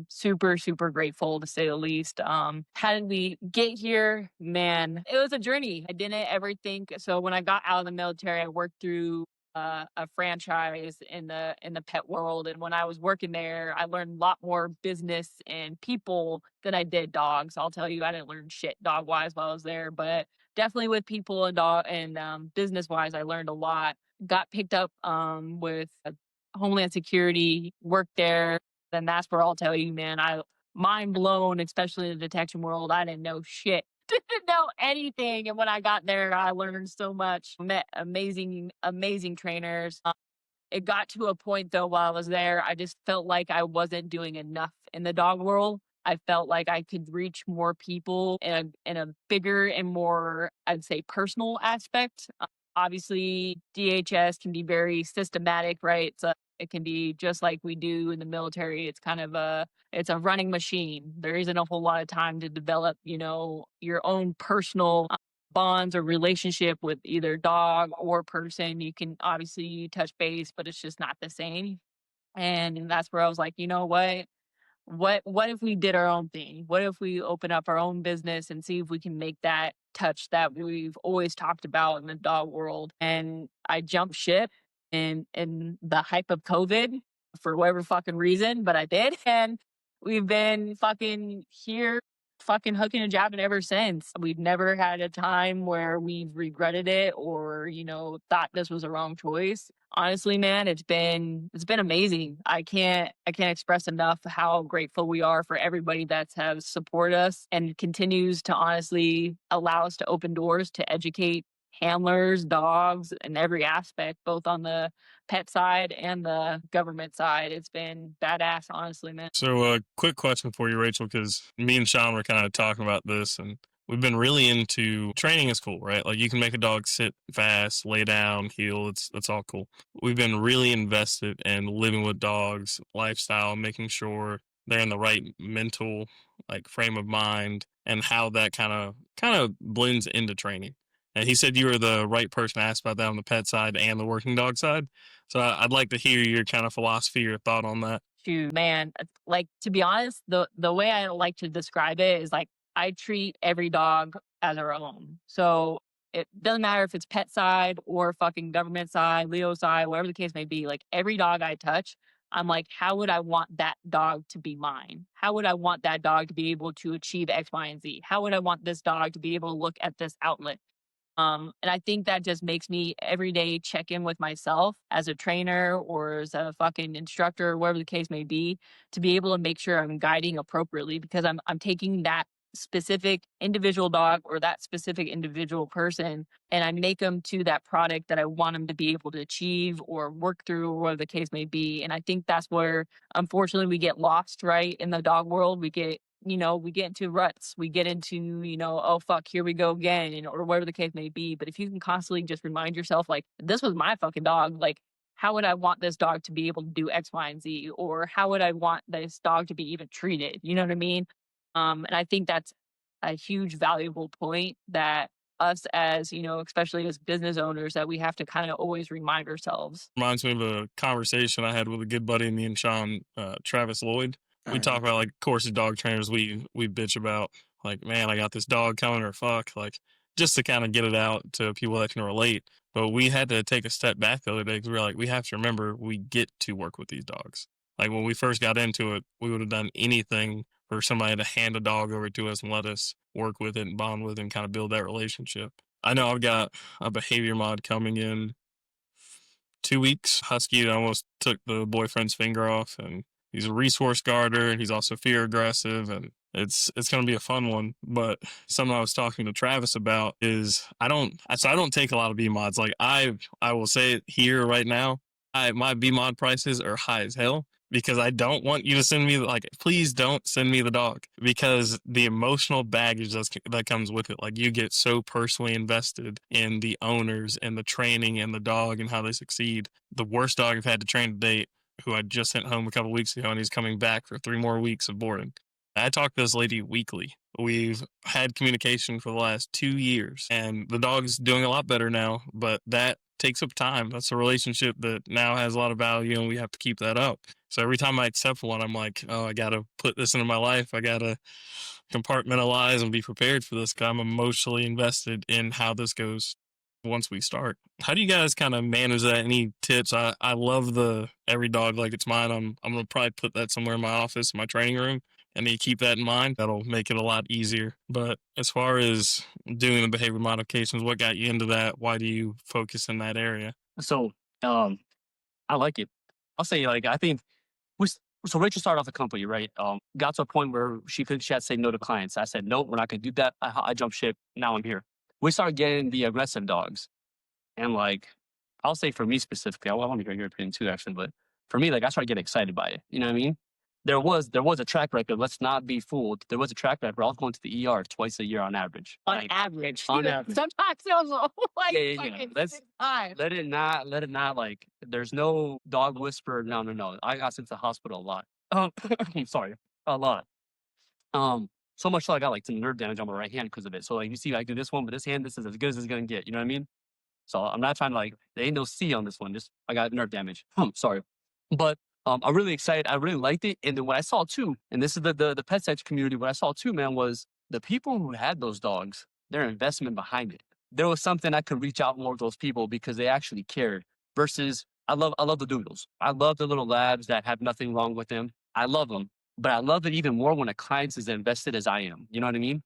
Super, super grateful to say the least. How did we get here? Man, it was a journey. I didn't ever think. So when I got out of the military, I worked through a franchise in the pet world, and when I was working there, I learned a lot more business and people than I did dogs. I'll tell you, I didn't learn shit dog wise while I was there, but definitely with people and dog and business wise, I learned a lot. Got picked up with Homeland Security, worked there. Then that's where I'll tell you, man, I mind blown, especially in the detection world. I didn't know shit. Didn't know anything. And when I got there, I learned so much. Met amazing, amazing trainers. It got to a point though while I was there, I just felt like I wasn't doing enough in the dog world. I felt like I could reach more people in a bigger and more, I'd say, personal aspect. Obviously, DHS can be very systematic, right? So it can be just like we do in the military. It's kind of it's a running machine. There isn't a whole lot of time to develop, your own personal bonds or relationship with either dog or person. You can obviously touch base, but it's just not the same. And that's where I was like, you know what? What if we did our own thing? What if we open up our own business and see if we can make that touch that we've always talked about in the dog world? And I jumped ship in the hype of COVID for whatever fucking reason, but I did. And we've been fucking here, fucking hooking and jabbing ever since. We've never had a time where we've regretted it or, thought this was a wrong choice. Honestly, man, it's been amazing. I can't express enough how grateful we are for everybody that has supported us and continues to honestly allow us to open doors to educate handlers, dogs, in every aspect, both on the pet side and the government side. It's been badass, honestly, man. So, quick question for you, Racheal, because me and Sean were kind of talking about this, and we've been really into training is cool, right? Like you can make a dog sit fast, lay down, heel. It's all cool. We've been really invested in living with dogs, lifestyle, making sure they're in the right mental frame of mind, and how that kind of blends into training. And he said you were the right person to ask about that on the pet side and the working dog side. So I'd like to hear your kind of philosophy or thought on that. Shoot, man, to be honest, the way I like to describe it is like I treat every dog as our own. So it doesn't matter if it's pet side or fucking government side, Leo side, whatever the case may be. Like every dog I touch, I'm like, how would I want that dog to be mine? How would I want that dog to be able to achieve X, Y, and Z? How would I want this dog to be able to look at this outlet? And I think that just makes me every day check in with myself as a trainer or as a fucking instructor, or whatever the case may be, to be able to make sure I'm guiding appropriately because I'm taking that specific individual dog or that specific individual person and I make them to that product that I want them to be able to achieve or work through or whatever the case may be. And I think that's where unfortunately we get lost, right? In the dog world, we get into ruts. We get into, oh, fuck, here we go again, or whatever the case may be. But if you can constantly just remind yourself, like, this was my fucking dog. Like, how would I want this dog to be able to do X, Y, and Z? Or how would I want this dog to be even treated? You know what I mean? And I think that's a huge valuable point that us as, especially as business owners, that we have to kind of always remind ourselves. Reminds me of a conversation I had with a good buddy of me and Sean, Travis Lloyd. We talk about of course, as dog trainers, we bitch about man, I got this dog coming or fuck, just to kind of get it out to people that can relate. But we had to take a step back the other day because we were we have to remember we get to work with these dogs. When we first got into it, we would have done anything for somebody to hand a dog over to us and let us work with it and bond with it and kind of build that relationship. I know I've got a behavior mod coming in 2 weeks. Husky almost took the boyfriend's finger off, and he's a resource guarder, and he's also fear aggressive, and it's going to be a fun one. But something I was talking to Travis about is I don't take a lot of B mods. I will say it here right now, my B mod prices are high as hell because I don't want you to send me please don't send me the dog, because the emotional baggage that comes with it. You get so personally invested in the owners and the training and the dog and how they succeed. The worst dog I've had to train to date, who I just sent home a couple weeks ago, and he's coming back for 3 more weeks of boarding. I talk to this lady weekly. We've had communication for the last 2 years, and the dog's doing a lot better now, but that takes up time. That's a relationship that now has a lot of value, and we have to keep that up. So every time I accept one, I'm like, oh, I got to put this into my life. I got to compartmentalize and be prepared for this because I'm emotionally invested in how this goes once we start. How do you guys kind of manage that? Any tips? I love the every dog like it's mine. I'm going to probably put that somewhere in my office, my training room. I need to keep that in mind. That'll make it a lot easier. But as far as doing the behavior modifications, what got you into that? Why do you focus in that area? So I like it. I'll say, like, I think so Rachel started off the company, right? Got to a point where she had to say no to clients. I said, no, we're not going to do that. I jumped ship. Now I'm here. We started getting the aggressive dogs. And like, I'll say for me specifically, I want to hear your opinion too, actually, but for me, like, I started getting excited by it. You know what I mean? There was a track record. Let's not be fooled. There was a track record. I was going to the ER twice a year on average. On Like, average. on average. Sometimes it was like Yeah. fucking Let's 6 times. let it not like. There's no dog whisper. No. I got sent to the hospital a lot. I'm sorry, a lot. So much so I got like some nerve damage on my right hand because of it. So like you see, I do this one with this hand. This is as good as it's gonna get. You know what I mean? So I'm not trying to like. There ain't no C on this one. Just I got nerve damage. Sorry, but I'm really excited. I really liked it. And then what I saw too, and this is the pet sex community. What I saw too, man, was the people who had those dogs. Their investment behind it. There was something I could reach out more to those people because they actually cared. Versus, I love the doodles. I love the little labs that have nothing wrong with them. I love them, but I love it even more when a client is invested as I am. You know what I mean?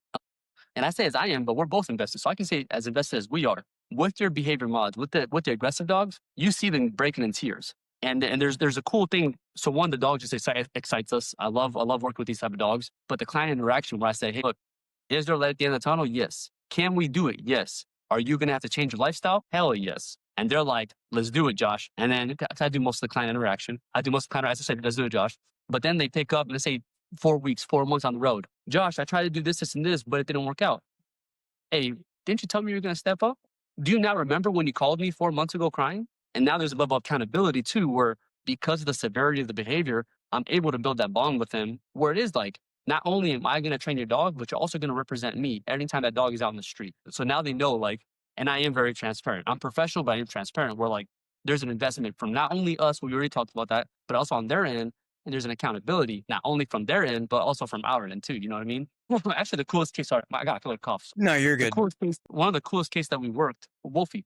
And I say as I am, but we're both invested. So I can say as invested as we are. With your behavior mods, with the aggressive dogs, you see them breaking in tears. And there's a cool thing. So one, the dog just excites us. I love working with these type of dogs. But the client interaction where I say, hey, look, is there light at the end of the tunnel? Yes. Can we do it? Yes. Are you gonna have to change your lifestyle? Hell yes. And they're like, let's do it, Josh. And then I do most of the client interaction. I do most of the client, as I said, let's do it, Josh. But then they pick up and they say 4 weeks, 4 months on the road. Josh, I tried to do this, and this, but it didn't work out. Hey, didn't you tell me you were going to step up? Do you not remember when you called me 4 months ago crying? And now there's a level of accountability too, where because of the severity of the behavior, I'm able to build that bond with them where it is like, not only am I going to train your dog, but you're also going to represent me anytime that dog is out in the street. So now they know, like, and I am very transparent. I'm professional, but I am transparent. Where like there's an investment from not only us, we already talked about that, but also on their end. And there's an accountability, not only from their end, but also from our end too. You know what I mean? Actually, the coolest case, sorry, I got a killer cough. No, you're The good. coolest case, one of the coolest case that we worked, Wolfie.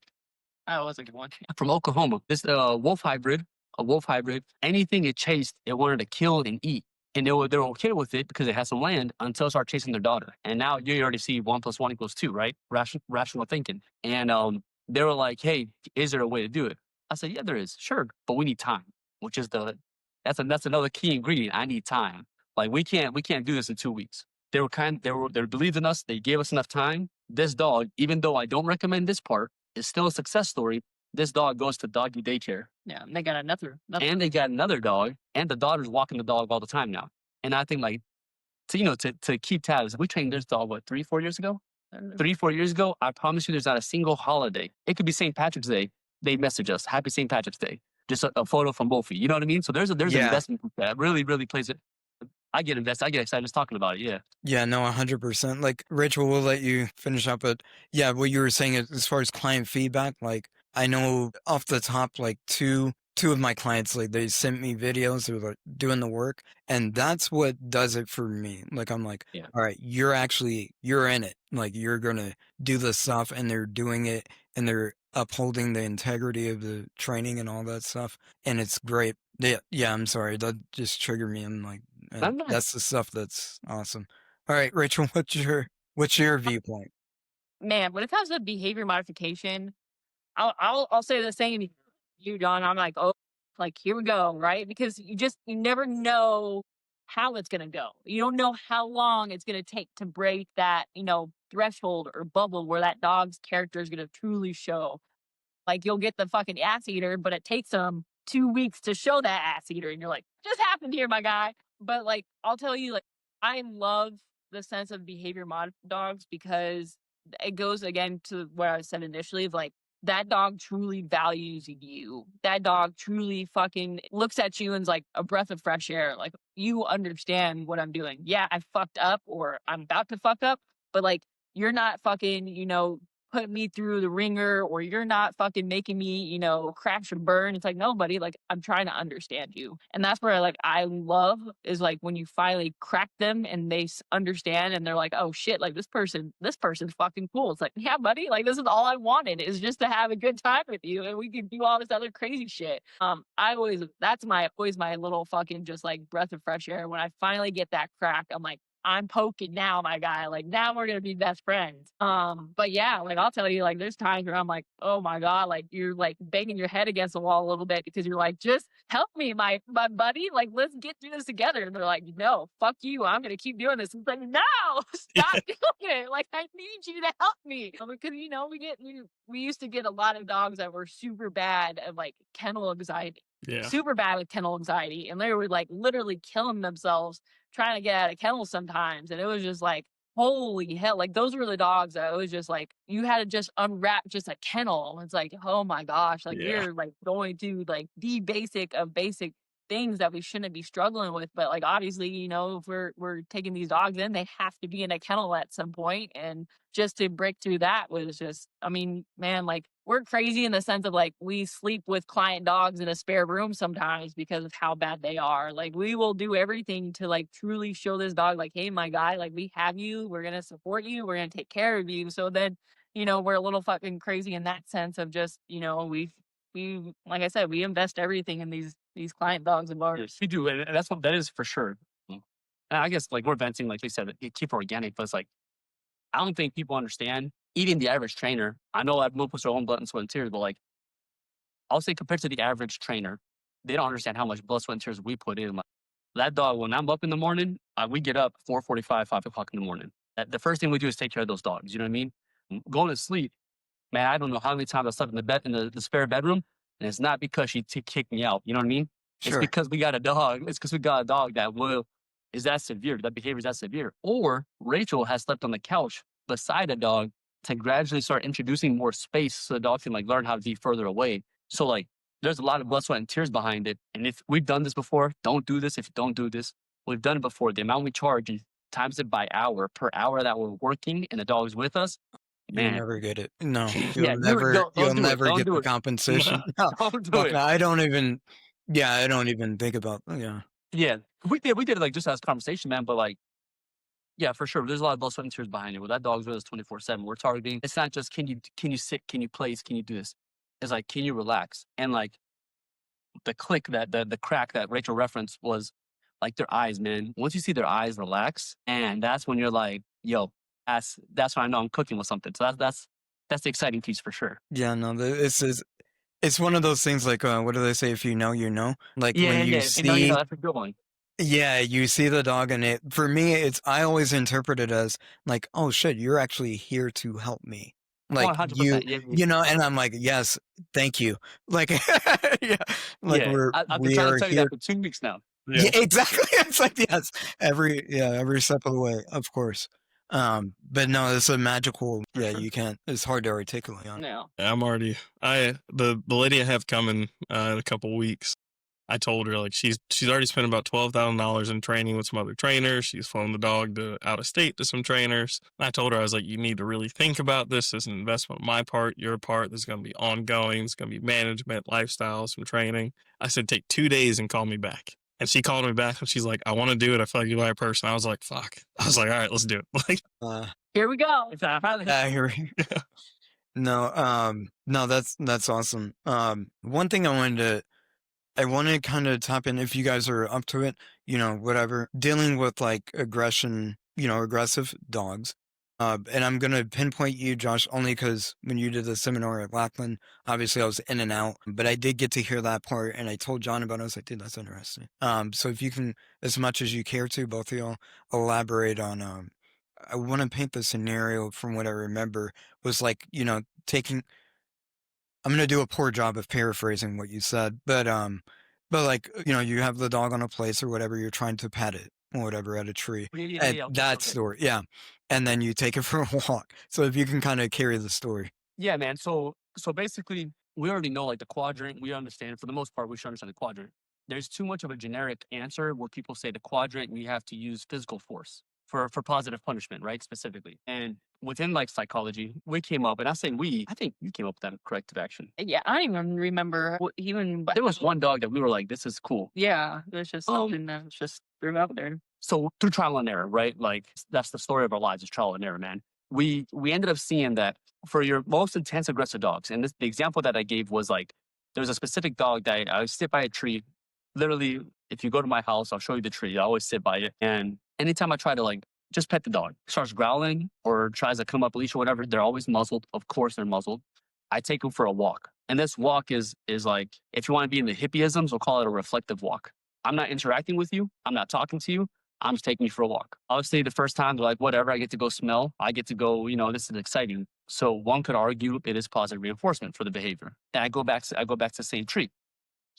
That was a good one. From Oklahoma. This a wolf hybrid. Anything it chased, it wanted to kill and eat. And they were okay with it because it had some land until it started chasing their daughter. And now you already see 1 + 1 = 2, right? Rational thinking. And they were like, hey, is there a way to do it? I said, yeah, there is. Sure. But we need time, which is that's another key ingredient. I need time. Like we can't do this in 2 weeks. They believed in us. They gave us enough time. This dog, even though I don't recommend this part, is still a success story. This dog goes to doggy daycare. Yeah, and they got another. And they got another dog, and the daughter's walking the dog all the time now. And I think like, to keep tabs, we trained this dog, 3-4 years ago? 3-4 years ago, I promise you there's not a single holiday. It could be St. Patrick's Day. They message us, happy St. Patrick's Day. Just a photo from Wolfie. You know what I mean? So there's an investment that really, really plays it. I get invested. I get excited just talking about it. Yeah. Yeah, no, 100%. Like, Rachel, we'll let you finish up. But yeah, what you were saying as far as client feedback, like, I know off the top, like two of my clients, like, they sent me videos of like doing the work, and that's what does it for me. Like, I'm like, Yeah. all right, you're in it. Like, you're gonna do this stuff, and they're doing it, and they're upholding the integrity of the training and all that stuff, and it's great. Yeah, I'm sorry, that just triggered me. I'm like, I'm not- that's the stuff that's awesome. All right, Rachel, what's your viewpoint? Man, when it comes to behavior modification, I'll say the same to you, John. I'm like, oh, like here we go, right? Because you never know how it's gonna go. You don't know how long it's gonna take to break that, threshold or bubble where that dog's character is gonna truly show. Like you'll get the fucking ass eater, but it takes them 2 weeks to show that ass eater, and you're like, just happened here, my guy. But like, I'll tell you, like, I love the sense of behavior mod dogs because it goes again to what I said initially of like that dog truly values you. That dog truly fucking looks at you and is like a breath of fresh air. Like, you understand what I'm doing. Yeah, I fucked up or I'm about to fuck up, but like, you're not fucking, putting me through the ringer, or you're not fucking making me, crash and burn. It's like, no, buddy, like, I'm trying to understand you. And that's where like I love is like when you finally crack them and they understand and they're like, oh shit, like this person's fucking cool. It's like, yeah, buddy, like this is all I wanted, is just to have a good time with you and we can do all this other crazy shit. That's always my little fucking just like breath of fresh air. When I finally get that crack, I'm like, I'm poking now, my guy. Like, now we're gonna be best friends. But yeah, like I'll tell you, like there's times where I'm like, oh my God, like you're like banging your head against the wall a little bit because you're like, just help me, my buddy. Like, let's get through this together. And they're like, no, fuck you. I'm gonna keep doing this. It's like, no, stop doing it. Like, I need you to help me. Because we used to get a lot of dogs that were super bad at like kennel anxiety. Yeah. Super bad with kennel anxiety. And they were like literally killing themselves trying to get out of kennels sometimes. And it was just like, holy hell. Like, those were the dogs that it was just like, you had to just unwrap just a kennel. It's like, oh my gosh, like Yeah. we're like going to like the basic of basic things that we shouldn't be struggling with. But like, obviously, if we're taking these dogs in, they have to be in a kennel at some point. And just to break through that was just, I mean, man, like we're crazy in the sense of like we sleep with client dogs in a spare room sometimes because of how bad they are. Like, we will do everything to like truly show this dog like, hey, my guy, like we have you, we're gonna support you, we're gonna take care of you. So then, we're a little fucking crazy in that sense of just, we like I said, we invest everything in these client dogs of ours. We do, and that is for sure. And I guess like we're venting, like you said, keep it organic, but it's like, I don't think people understand. Even the average trainer, I know everyone puts their own blood and sweat and tears, but like, I'll say compared to the average trainer, they don't understand how much blood, sweat, and tears we put in. Like, that dog, when I'm up in the morning, we get up 4:45, 5 o'clock in the morning. The first thing we do is take care of those dogs. You know what I mean? Going to sleep, man, I don't know how many times I slept in the bed in the spare bedroom, and it's not because she kicked me out. You know what I mean? Sure. It's because we got a dog. It's because we got a dog that is that severe. That behavior is that severe. Or Racheal has slept on the couch beside a dog to gradually start introducing more space so the dog can like learn how to be further away. So like, there's a lot of blood, sweat, and tears behind it. And if we've done this before, don't do this. If you don't do this, we've done it before. The amount we charge, you times it by hour per hour that we're working and the dog's with us. Man, You'll never get it. No, Yeah, you'll never don't get do the it. compensation. No, don't do fuck it. no, I don't even think about, yeah. Yeah, we did it like just as conversation, man. But like, yeah, for sure, there's a lot of blood, sweat, and tears behind it. Well, that dog's with us 24/7. We're targeting. It's not just can you sit, can you place, can you do this. It's like, can you relax? And like the click that the crack that Racheal referenced was like their eyes, man. Once you see their eyes relax, and that's when you're like, yo, that's when I know I'm cooking with something. So that's the exciting piece for sure. Yeah, no, it's one of those things like, what do they say? If you know, you know. Like Yeah, when you yeah. see, That's a good one. yeah, you see the dog and it, for me, I always interpret it as like, oh shit, you're actually here to help me. Like 100%. Yeah, and I'm like, yes, thank you. Like, yeah, like yeah. I've been we trying are to tell you here. that for 2 weeks now. Yeah, exactly. It's like, yes, every step of the way, of course. But no, it's a magical, yeah, you can't, it's hard to articulate on. Now, I'm already, the lady I have coming in a couple weeks, I told her like she's already spent about $12,000 in training with some other trainers. She's flown the dog to out of state to some trainers. And I told her, I was like, you need to really think about this as an investment on my part, your part. This is going to be ongoing. It's going to be management, lifestyle, some training. I said, take 2 days and call me back. And she called me back and she's like, I want to do it. I feel like you're the right person. I was like, fuck. I was like, all right, let's do it. Like, Here we go. No, that's awesome. One thing I want to kind of tap in, if you guys are up to it, whatever, dealing with like aggression, aggressive dogs. And I'm going to pinpoint you, Josh, only because when you did the seminar at Lackland, obviously I was in and out, but I did get to hear that part and I told John about it. I was like, dude, that's interesting. So if you can, as much as you care to, both of y'all, elaborate on, I want to paint the scenario from what I remember was like, taking, I'm going to do a poor job of paraphrasing what you said, but like, you have the dog on a place or whatever, you're trying to pet it or whatever at a tree. That story. Yeah. And then you take it for a walk. So if you can kind of carry the story. Yeah, man. So So basically, we already know like the quadrant. We understand for the most part. We should understand the quadrant. There's too much of a generic answer where people say the quadrant. We have to use physical force for positive punishment, right? Specifically, and within like psychology, we came up, and I say we. I think you came up with that corrective action. Yeah, I don't even remember what even. There was one dog that we were like, "This is cool." Yeah, there's just something that was just threw out there. So through trial and error, right? Like that's the story of our lives is trial and error, man. We ended up seeing that for your most intense aggressive dogs, and the example that I gave was like there's a specific dog that I sit by a tree. Literally, if you go to my house, I'll show you the tree. I always sit by it, and anytime I try to like just pet the dog, starts growling or tries to come up leash or whatever, they're always muzzled. Of course, they're muzzled. I take them for a walk, and this walk is like if you want to be in the hippieisms, we'll call it a reflective walk. I'm not interacting with you. I'm not talking to you. I'm just taking you for a walk. Obviously, the first time they're like, whatever, I get to go smell. I get to go, this is exciting. So one could argue it is positive reinforcement for the behavior. And I go back to the same tree.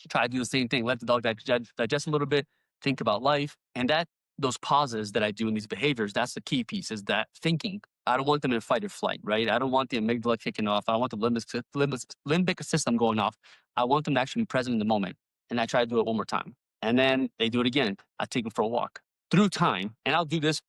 Try to do the same thing. Let the dog digest a little bit, think about life. And those pauses that I do in these behaviors, that's the key piece, is that thinking. I don't want them in fight or flight, right? I don't want the amygdala kicking off. I don't want the limbic system going off. I want them to actually be present in the moment. And I try to do it one more time. And then they do it again. I take them for a walk. Through time, and I'll do this,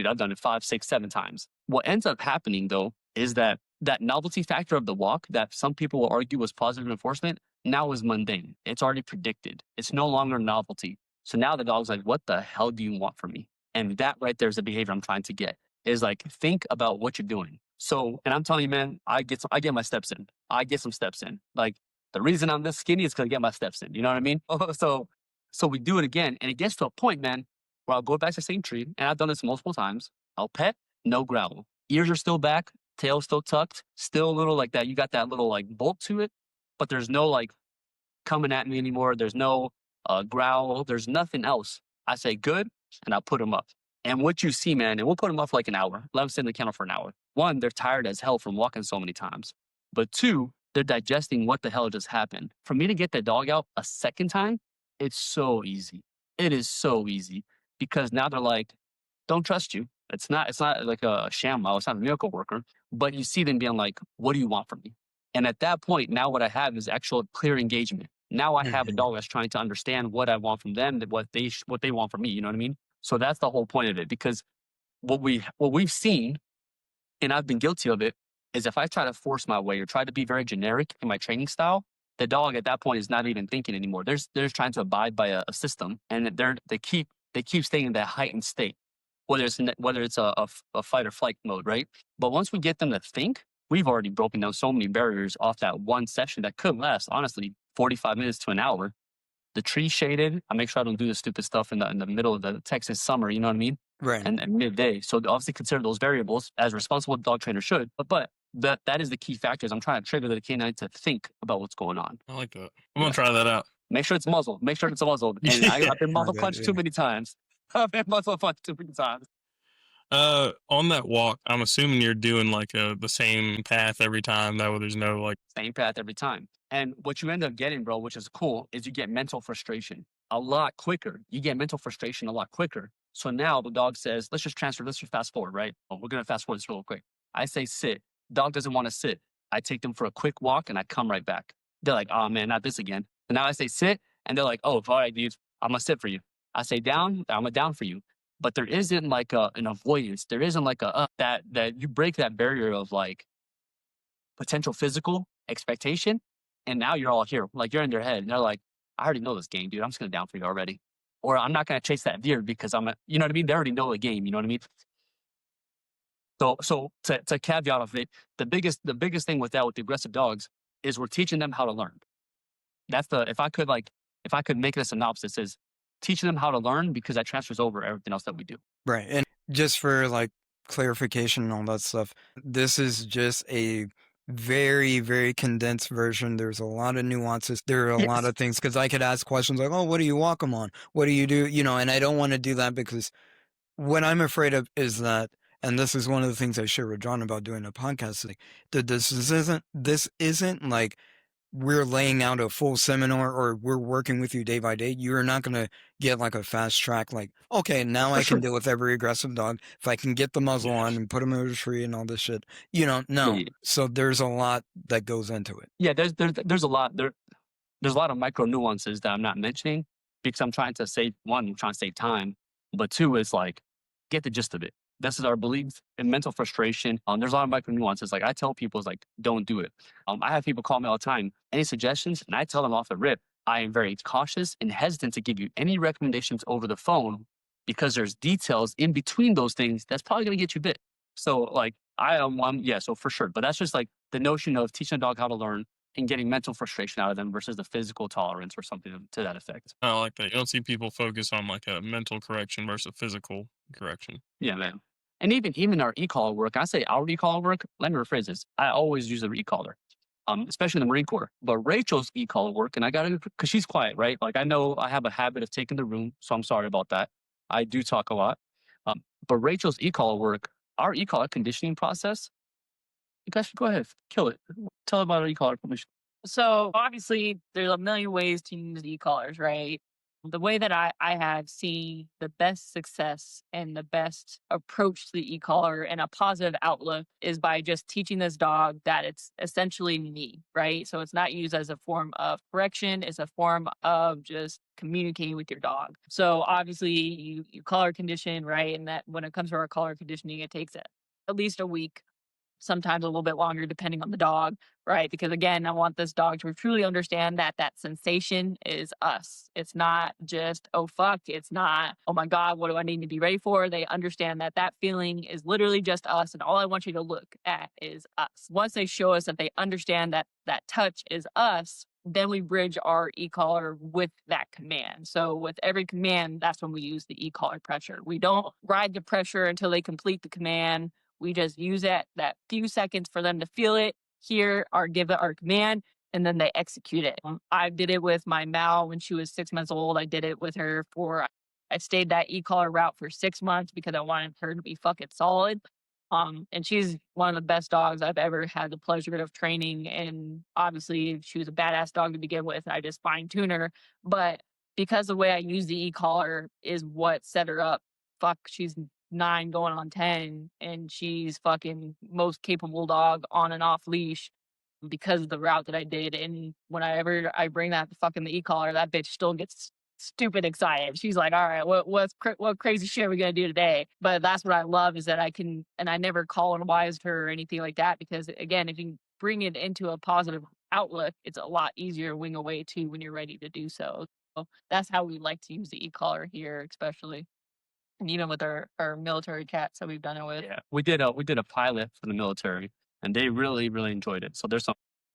I've done it 5, 6, 7 times. What ends up happening, though, is that novelty factor of the walk that some people will argue was positive reinforcement now is mundane. It's already predicted. It's no longer novelty. So now the dog's like, what the hell do you want from me? And that right there is the behavior I'm trying to get, is like, think about what you're doing. So, and I'm telling you, man, I get my steps in. I get some steps in. Like, the reason I'm this skinny is because I get my steps in. You know what I mean? So we do it again, and it gets to a point, man, where I'll go back to the same tree, and I've done this multiple times. I'll pet, no growl. Ears are still back, tail still tucked, still a little like that. You got that little like bolt to it, but there's no like coming at me anymore. There's no growl. There's nothing else. I say good, and I'll put them up. And what you see, man, and we'll put them up for like an hour. Let them sit in the kennel for an hour. One, they're tired as hell from walking so many times. But two, they're digesting what the hell just happened. For me to get that dog out a second time, it's so easy. It is so easy. Because now they're like, don't trust you. It's not like a ShamWow. It's not a miracle worker. But you see them being like, what do you want from me? And at that point, now what I have is actual clear engagement. Now I have a dog that's trying to understand what I want from them, what they want from me. You know what I mean? So that's the whole point of it. Because what we've seen, and I've been guilty of it, is if I try to force my way or try to be very generic in my training style, the dog at that point is not even thinking anymore. They're trying to abide by a system, and they keep staying in that heightened state, whether it's a fight or flight mode, right? But once we get them to think, we've already broken down so many barriers off that one session that could last, honestly, 45 minutes to an hour. The tree shaded. I make sure I don't do the stupid stuff in the middle of the Texas summer, you know what I mean? Right. And midday. So obviously consider those variables as a responsible dog trainer should. But that is the key factors. I'm trying to trigger the canine to think about what's going on. I like that. I'm going to try that out. Make sure it's muzzled. Make sure it's muzzled. And I've been muzzle punched too many times. I've been muzzle punched too many times. On that walk, I'm assuming you're doing like the same path every time. That way there's no like... Same path every time. And what you end up getting, bro, which is cool, is you get mental frustration a lot quicker. You get mental frustration a lot quicker. So now the dog says, let's just fast forward, right? Oh, we're going to fast forward this real quick. I say sit. Dog doesn't want to sit. I take them for a quick walk and I come right back. They're like, oh man, not this again. And now I say sit and they're like, oh, all right, dude, I'm going to sit for you. I say down, I'm going to down for you. But there isn't like an avoidance. There isn't like that you break that barrier of like potential physical expectation. And now you're all here. Like you're in their head and they're like, I already know this game, dude. I'm just going to down for you already. Or I'm not going to chase that deer because you know what I mean? They already know the game. You know what I mean? So to caveat of it, the biggest thing with the aggressive dogs is we're teaching them how to learn. That's if I could make this synopsis is teaching them how to learn because that transfers over everything else that we do. Right. And just for like clarification and all that stuff, this is just a very, very condensed version. There's a lot of nuances. There are a lot of things because I could ask questions like, oh, what do you walk them on? What do you do? You know, and I don't want to do that because what I'm afraid of is that, and this is one of the things I share with John about doing a podcast, like that this isn't like we're laying out a full seminar or we're working with you day by day, you're not going to get like a fast track, like, okay, now I can deal with every aggressive dog. If I can get the muzzle on and put them over the tree and all this shit, no. So there's a lot that goes into it. Yeah, there's a lot there's a lot of micro nuances that I'm not mentioning because I'm trying to save one, I'm trying to save time, but two is like get the gist of it. This is our belief in mental frustration. There's a lot of micro nuances. Like I tell people, it's like don't do it. I have people call me all the time. Any suggestions? And I tell them off the rip, I am very cautious and hesitant to give you any recommendations over the phone because there's details in between those things that's probably going to get you bit. So like so for sure. But that's just like the notion of teaching a dog how to learn and getting mental frustration out of them versus the physical tolerance or something to that effect. I like that. You don't see people focus on like a mental correction versus physical correction. Yeah, man. And even our e-collar work, I say our e-collar work, let me rephrase this. I always use a e-collar, especially in the Marine Corps. But Racheal's e-collar work, and I got to, because she's quiet, right? Like I know I have a habit of taking the room, so I'm sorry about that. I do talk a lot. But Racheal's e-collar work, our e-collar conditioning process, you guys should go ahead, kill it. Tell about our e-collar conditioning. So obviously there's a million ways to use e-collars, right? The way that I have seen the best success and the best approach to the e-collar and a positive outlook is by just teaching this dog that it's essentially me, right? So it's not used as a form of correction, it's a form of just communicating with your dog. So obviously you collar condition, right? And that when it comes to our collar conditioning, it takes at least a week, sometimes a little bit longer depending on the dog, right? Because again, I want this dog to truly understand that that sensation is us. It's not just, oh fuck, it's not, oh my God, what do I need to be ready for? They understand that that feeling is literally just us, and all I want you to look at is us. Once they show us that they understand that that touch is us, then we bridge our e-collar with that command. So with every command, that's when we use the e-collar pressure. We don't ride the pressure until they complete the command. We just use that few seconds for them to feel it, hear, or give it our command, and then they execute it. I did it with my Mal when she was 6 months old. I did it with her I stayed that e-collar route for 6 months because I wanted her to be fucking solid. And she's one of the best dogs I've ever had the pleasure of training. And obviously she was a badass dog to begin with. I just fine-tune her. But because the way I use the e-collar is what set her up. Fuck, she's 9 going on 10, and she's fucking most capable dog on and off leash because of the route that I did. And whenever I bring that fucking the e-collar, that bitch still gets stupid excited. She's like, all right, what crazy shit are we gonna do today? But that's what I love, is that I can, and I never colonized her or anything like that, because again, if you bring it into a positive outlook, it's a lot easier to wing away to when you're ready to do so. So that's how we like to use the e-collar here, especially. And even with our military cats that we've done it with. Yeah, we did a pilot for the military, and they really enjoyed it. So there's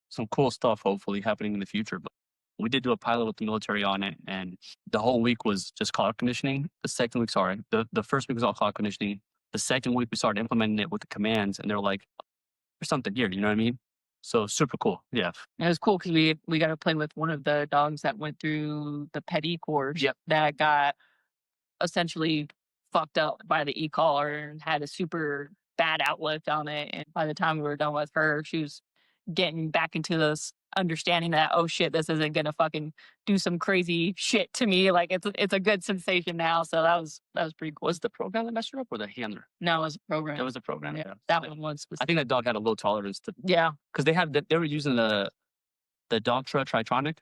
some cool stuff hopefully happening in the future. But we did do a pilot with the military on it, and the whole week was just collar conditioning. The second week, the first week was all collar conditioning. The second week we started implementing it with the commands, and they're like, "There's something here," you know what I mean? So super cool. Yeah, and it was cool because we got to play with one of the dogs that went through the petty course. Yep. That got essentially fucked up by the e-collar and had a super bad outlook on it. And by the time we were done with her, she was getting back into this understanding that, oh shit, this isn't gonna fucking do some crazy shit to me. Like it's a good sensation now. So that was pretty cool. Was the program that messed her up or the handler? No, it was a program. It was a program. Yeah, that one was specific. I think that dog had a low tolerance to. Yeah, because they were using the Dogtra Tritronic.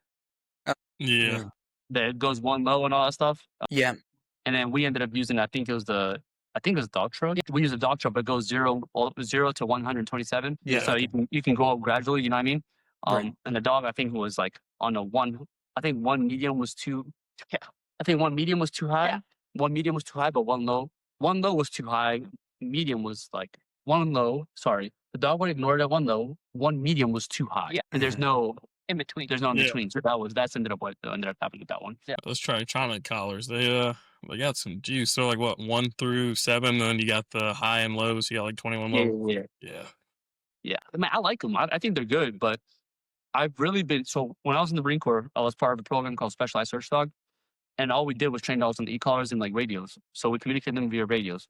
Yeah. That goes one low and all that stuff. Yeah. And then we ended up using, I think it was Dogtra. We use a Dogtra, but it goes 0 to 127. Yeah. So you can go up gradually, you know what I mean? Right. And the dog, I think, was like on a one. I think one medium was too. Yeah. I think one medium was too high. Yeah. One medium was too high, but one low was too high. Medium was like one low. Sorry, the dog would ignore that one low. One medium was too high. Yeah. And there's no in between. There's no in between. So that's ended up what ended up happening with that one. Yeah. Those Tritronic collars, they got some juice. So like what, 1 through 7, and then you got the high and lows. You got like 21 low. Yeah. I mean, I like them. I think they're good, but I've really been, so when I was in the Marine Corps, I was part of a program called Specialized Search Dog, and all we did was train dogs on the e-collars and like radios. So we communicated them via radios.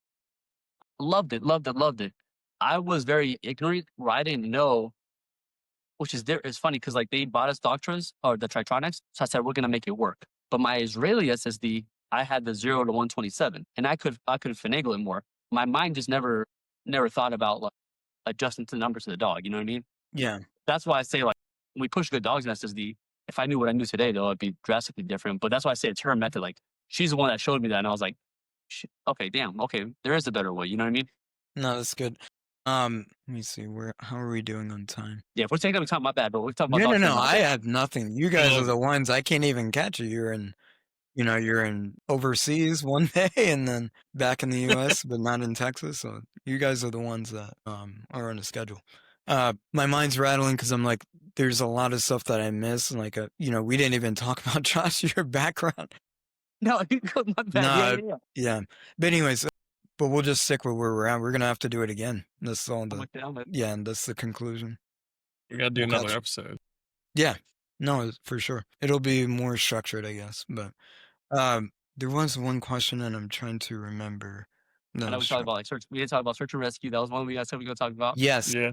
Loved it. I was very ignorant where I didn't know which is there. It's funny because like they bought us Doctras or the Tritronics, so I said we're gonna make it work. But my Israeli SSD, I had the 0 to 127, and I could finagle it more. My mind just never thought about like adjusting to the numbers of the dog. You know what I mean? Yeah. That's why I say like when we push good dogs in SSD. If I knew what I knew today, though, it'd be drastically different. But that's why I say it's her method. Like she's the one that showed me that, and I was like, okay, damn, okay, there is a better way. You know what I mean? No, that's good. Let me see. How are we doing on time? Yeah, if we're taking up time, my bad, but we're talking about No, dogs. no, I have nothing. You guys are Yeah. the ones. I can't even catch you. You're in overseas one day and then back in the U.S., but not in Texas. So you guys are the ones that are on a schedule. My mind's rattling because I'm like, there's a lot of stuff that I miss. And like, we didn't even talk about Josh, your background. No, my bad. No, Yeah. yeah. But anyways, but we'll just stick with where we're at. We're gonna have to do it again. That's all yeah, and that's the conclusion. We gotta do We'll another catch- episode. Yeah, no, for sure. It'll be more structured, I guess. But there was one question, and I'm trying to remember. I know No, we talked about like search. We did talk about search and rescue. That was one we guys said we were gonna talk about. yes, Yeah.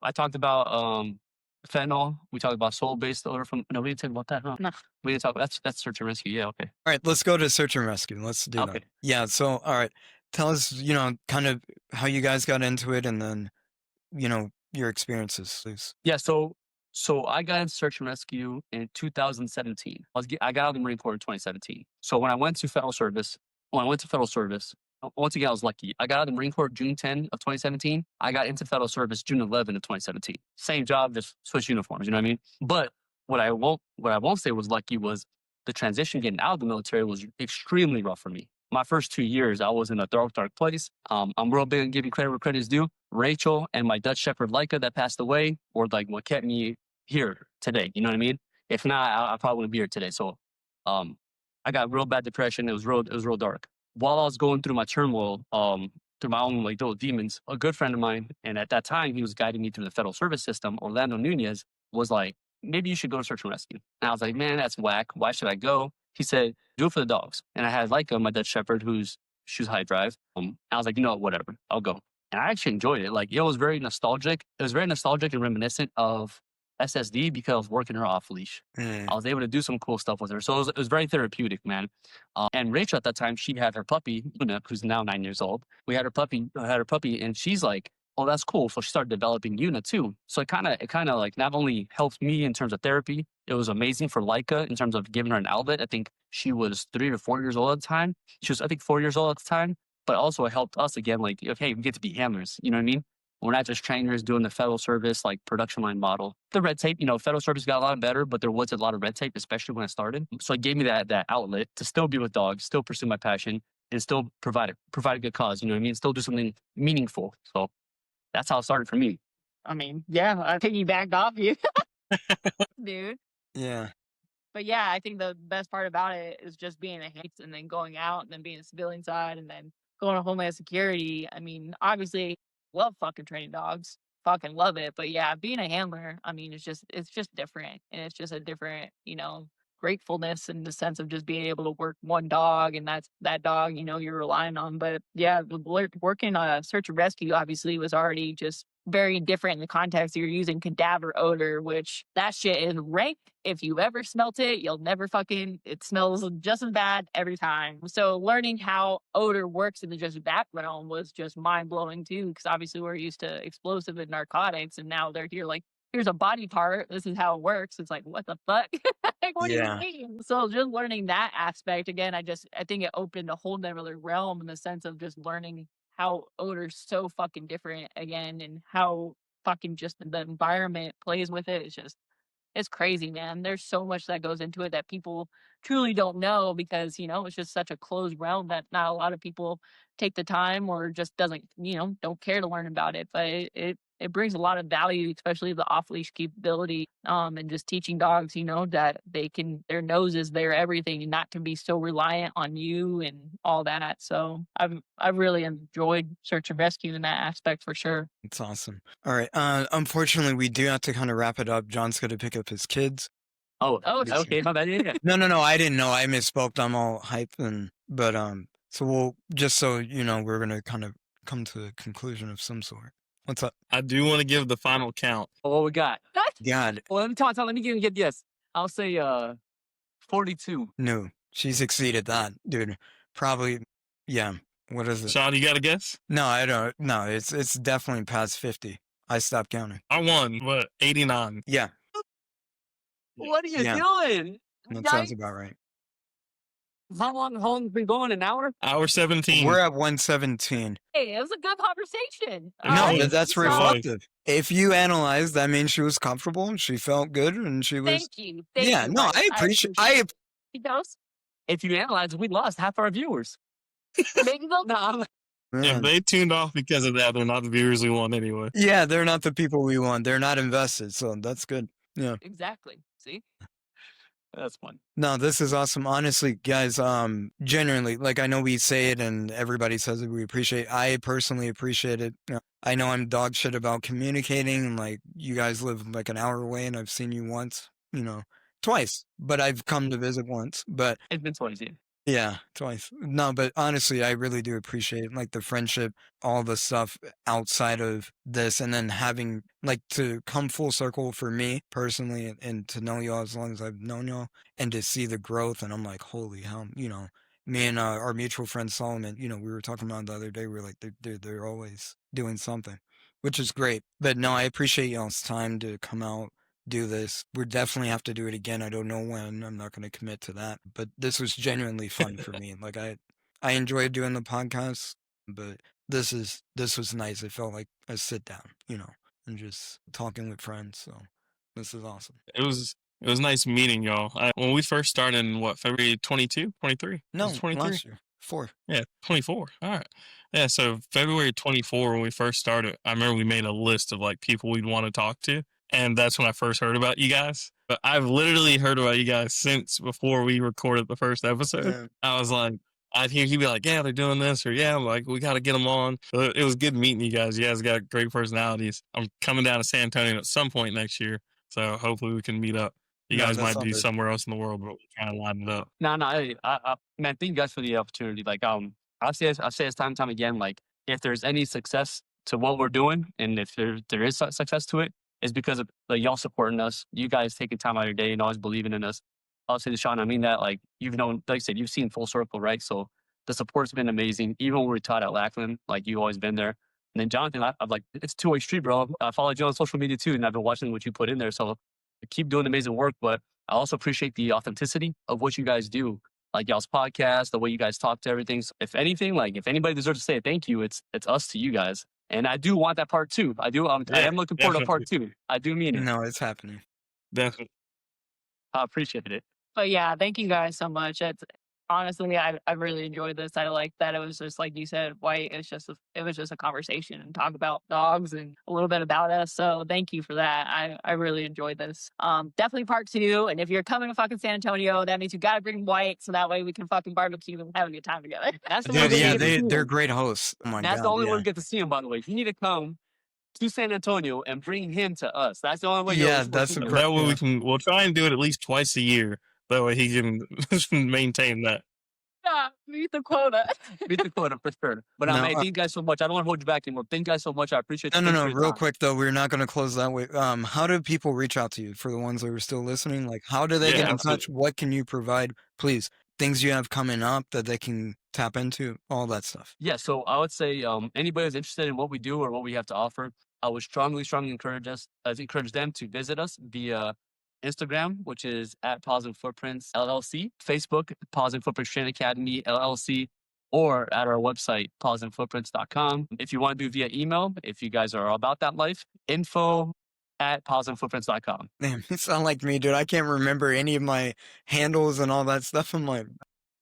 I talked about fentanyl. We talked about soul-based odor from. No, we didn't talk about that, huh? No, we didn't talk about that's search and rescue. Yeah, okay. All right, let's go to search and rescue. Let's do that. Okay. Yeah. So, all right, tell us, kind of how you guys got into it, and then, your experiences, please. Yeah, so I got into search and rescue in 2017. I got out of the Marine Corps in 2017. So when I went to federal service, once again I was lucky. I got out of the Marine Corps June 10 of 2017. I got into federal service June 11 of 2017. Same job, just switched uniforms. You know what I mean? But what I won't say was lucky was the transition getting out of the military was extremely rough for me. My first 2 years, I was in a dark place. I'm real big on giving credit where credit is due. Racheal and my Dutch Shepherd Leica that passed away were like what kept me here today. You know what I mean? If not, I probably wouldn't be here today. So, I got real bad depression. It was real dark. While I was going through my turmoil, through my own like little demons, a good friend of mine, and at that time he was guiding me through the federal service system, Orlando Nunez, was like, maybe you should go to search and rescue. And I was like, man, that's whack. Why should I go? He said, do it for the dogs. And I had Leica, my Dutch Shepherd, who's high drive. I was like, whatever, I'll go. And I actually enjoyed it. Like, it was very nostalgic. It was very nostalgic and reminiscent of SSD because I was working her off leash. I was able to do some cool stuff with her. So it was very therapeutic, man. And Rachel at that time, she had her puppy, Luna, who's now 9 years old. We had her puppy, and she's like, oh, that's cool. So she started developing Una too. So it kind of like not only helped me in terms of therapy, it was amazing for Leica in terms of giving her an outlet. I think she was 3 or 4 years old at the time. She was, I think, 4 years old at the time. But also it helped us again, like, okay, we get to be handlers. You know what I mean? We're not just trainers doing the federal service, like production line model. The red tape, federal service got a lot better, but there was a lot of red tape, especially when I started. So it gave me that outlet to still be with dogs, still pursue my passion, and still provide a good cause. You know what I mean? Still do something meaningful. So that's how it started for me. I mean, yeah, I piggybacked off you, dude. Yeah. But yeah, I think the best part about it is just being a hand and then going out and then being a civilian side and then going to Homeland Security. I mean, obviously, love fucking training dogs, fucking love it. But yeah, being a handler, I mean, it's just different, and it's just a different, gratefulness in the sense of just being able to work one dog, and that's that dog, you're relying on. But yeah, working search and rescue obviously was already just very different in the context. You're using cadaver odor, which that shit is rank. If you've ever smelt it, you'll never it smells just as bad every time. So learning how odor works in the just that realm was just mind blowing too, because obviously we're used to explosive and narcotics, and now they're here like, here's a body part. This is how it works. It's like, what the fuck? Like, what do you mean? So just learning that aspect again, I think it opened a whole nother realm in the sense of just learning how odor's so fucking different again, and how fucking just the environment plays with it. It's crazy, man. There's so much that goes into it that people truly don't know because, it's just such a closed realm that not a lot of people take the time or just don't care to learn about it. But it brings a lot of value, especially the off-leash capability, and just teaching dogs, that their nose is their everything, and not to be so reliant on you and all that. So I've really enjoyed search and rescue in that aspect for sure. It's awesome. All right. Unfortunately, we do have to kind of wrap it up. John's going to pick up his kids. Oh, okay, my bad. Yeah. No, I didn't know. I misspoke. I'm all hype, but so we'll just so we're going to kind of come to a conclusion of some sort. What's up? I do want to give the final count. What we got? God, Well, let me get yes. I'll say 42. no, she's exceeded that, dude. Probably, yeah. What is it? Sean, you got a guess? No, I don't. No, it's definitely past 50. I stopped counting. I won, but 89. Yeah, What are you Yeah. doing? that Yikes. sounds about right. How long has been going? An hour? Hour 17. We're at 117. Hey, it was a good conversation. No, No, Alright, but that's so- reflective. If you analyze, that means she was comfortable and she felt good and she was. Thank you. Thank Yeah, you, no, Mike. I appreciate. He knows. If you analyze, we lost half our viewers. Maybe they'll Nah, If Man. they tuned off because of that, they're not the viewers we want anyway. Yeah, they're not the people we want. They're not invested, so that's good. Yeah. exactly. See, that's fun. No, this is awesome. Honestly, guys, genuinely, like I know we say it and everybody says it, we appreciate it. I personally appreciate it. I know I'm dog shit about communicating and like you guys live like an hour away and I've seen you once, twice, but I've come to visit once. But It's been 20 yeah, twice. No, but honestly, I really do appreciate like the friendship, all the stuff outside of this, and then having like to come full circle for me personally, and to know y'all as long as I've known y'all, and to see the growth. And I'm like, holy hell, me and our mutual friend Solomon, we were talking about the other day. We were like, they're always doing something, which is great. But no, I appreciate y'all's time to come out. Do this. We definitely have to do it again. I don't know when. I'm not going to commit to that, but this was genuinely fun for me. Like I enjoyed doing the podcast, but this was nice. It felt like a sit down, and just talking with friends. So this is awesome. It was nice meeting y'all. When we first started in February 22, 23? No, 23? last year, 4. Yeah, 24. All right. Yeah, so February 24 when we first started, I remember we made a list of like people we'd want to talk to. And that's when I first heard about you guys. But I've literally heard about you guys since before we recorded the first episode. Yeah. I was like, I'd hear you be like, yeah, they're doing this, or yeah, like we got to get them on. So it was good meeting you guys. You guys got great personalities. I'm coming down to San Antonio at some point next year, so hopefully we can meet up. You No, guys that might sounds be good. somewhere else in the world, but we kind of lined it up. No, man, thank you guys for the opportunity. Like, I say it's time and time again. Like, if there's any success to what we're doing, and if there is success to it, it's because of like y'all supporting us. You guys taking time out of your day and always believing in us. I'll say to Sean, I mean that. Like, you've known, like I said, you've seen full circle, right? So the support's been amazing. Even when we taught at Lackland, like you've always been there. And then Jonathan, I'm like, it's a two-way street, bro. I follow you on social media too, and I've been watching what you put in there. So keep doing amazing work. But I also appreciate the authenticity of what you guys do, like y'all's podcast, the way you guys talk to everything. So if anything, like if anybody deserves to say thank you, it's us to you guys. And I do want that part two. I do. I am looking forward to part 2. I do mean it. No, it's happening. Definitely. I appreciate it. But yeah, thank you guys so much. It's honestly, I really enjoyed this. I like that it was just like you said, White. It was just a conversation and talk about dogs and a little bit about us. So thank you for that. I really enjoyed this. Definitely part 2. And if you're coming to fucking San Antonio, that means you gotta bring White so that way we can fucking barbecue and have a good time together. That's the Dude, way yeah, we get to see they're him. great hosts. Oh my That's god, the only yeah. way we get to see him, by the way. You need to come to San Antonio and bring him to us. That's the only way. Yeah, that's a That great. way Yeah. we'll try and do it at least twice a year. That way he can maintain that. Yeah, meet the quota. Meet the quota for sure. But No, thank you guys so much. I don't want to hold you back anymore. Thank you guys so much. I appreciate it. No. Real quick though, we're not going to close that way. How do people reach out to you for the ones that are still listening? Like, how do they Yeah, get in absolutely. touch? What can you provide? Please, things you have coming up that they can tap into, all that stuff. Yeah, so I would say anybody who's interested in what we do or what we have to offer, I would strongly encourage them to visit us via Instagram, which is at Paws and Footprints LLC, Facebook, Paws and Footprints Training Academy LLC, or at our website, pawsandfootprints.com. If you want to do via email, if you guys are about that life, info@pawsandfootprints.com. Damn, you sound like me, dude. I can't remember any of my handles and all that stuff. I'm like,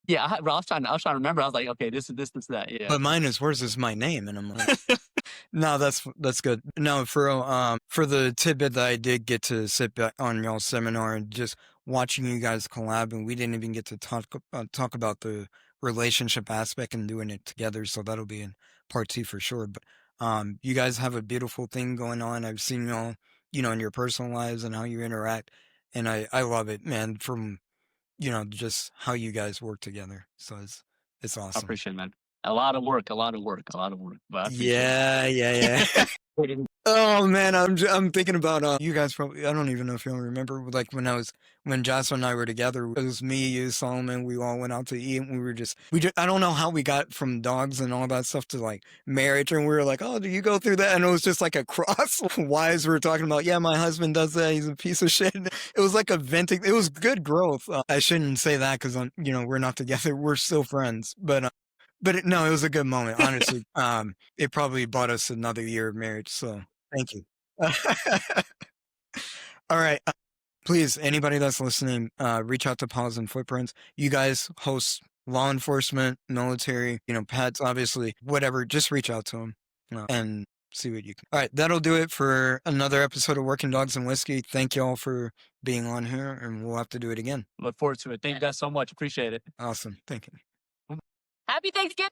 Yeah, I was trying to remember. I was like, okay, this, that. Yeah. but mine is, where's this my name? And I'm like, no, that's good. No, for the tidbit that I did get to sit back on y'all's seminar and just watching you guys collab, and we didn't even get to talk about the relationship aspect and doing it together. So that'll be in part 2 for sure. But you guys have a beautiful thing going on. I've seen y'all, in your personal lives and how you interact, and I love it, man. From just how you guys work together. So it's I awesome. appreciate it, man. A lot of work. But I appreciate it. Yeah. Oh man, I'm thinking about you guys probably. I don't even know if y'all remember, like when Jocelyn and I were together. It was me, you, Solomon. We all went out to eat, and I don't know how we got from dogs and all that stuff to like marriage, and we were like, oh, do you go through that? And it was just like a cross. Wise we were talking about. Yeah, my husband does that. He's a piece of shit. It was like a venting. It was good growth. I shouldn't say that because we're not together. We're still friends, no, it was a good moment, honestly. It probably bought us another year of marriage, so thank you. All right. Please, anybody that's listening, reach out to Paws and Footprints. You guys host law enforcement, military, pets, obviously, whatever. Just reach out to them and see what you can. All right, that'll do it for another episode of Working Dogs and Whiskey. Thank you all for being on here, and we'll have to do it again. Look forward to it. Thank you guys so much. Appreciate it. Awesome. Thank you. Happy Thanksgiving.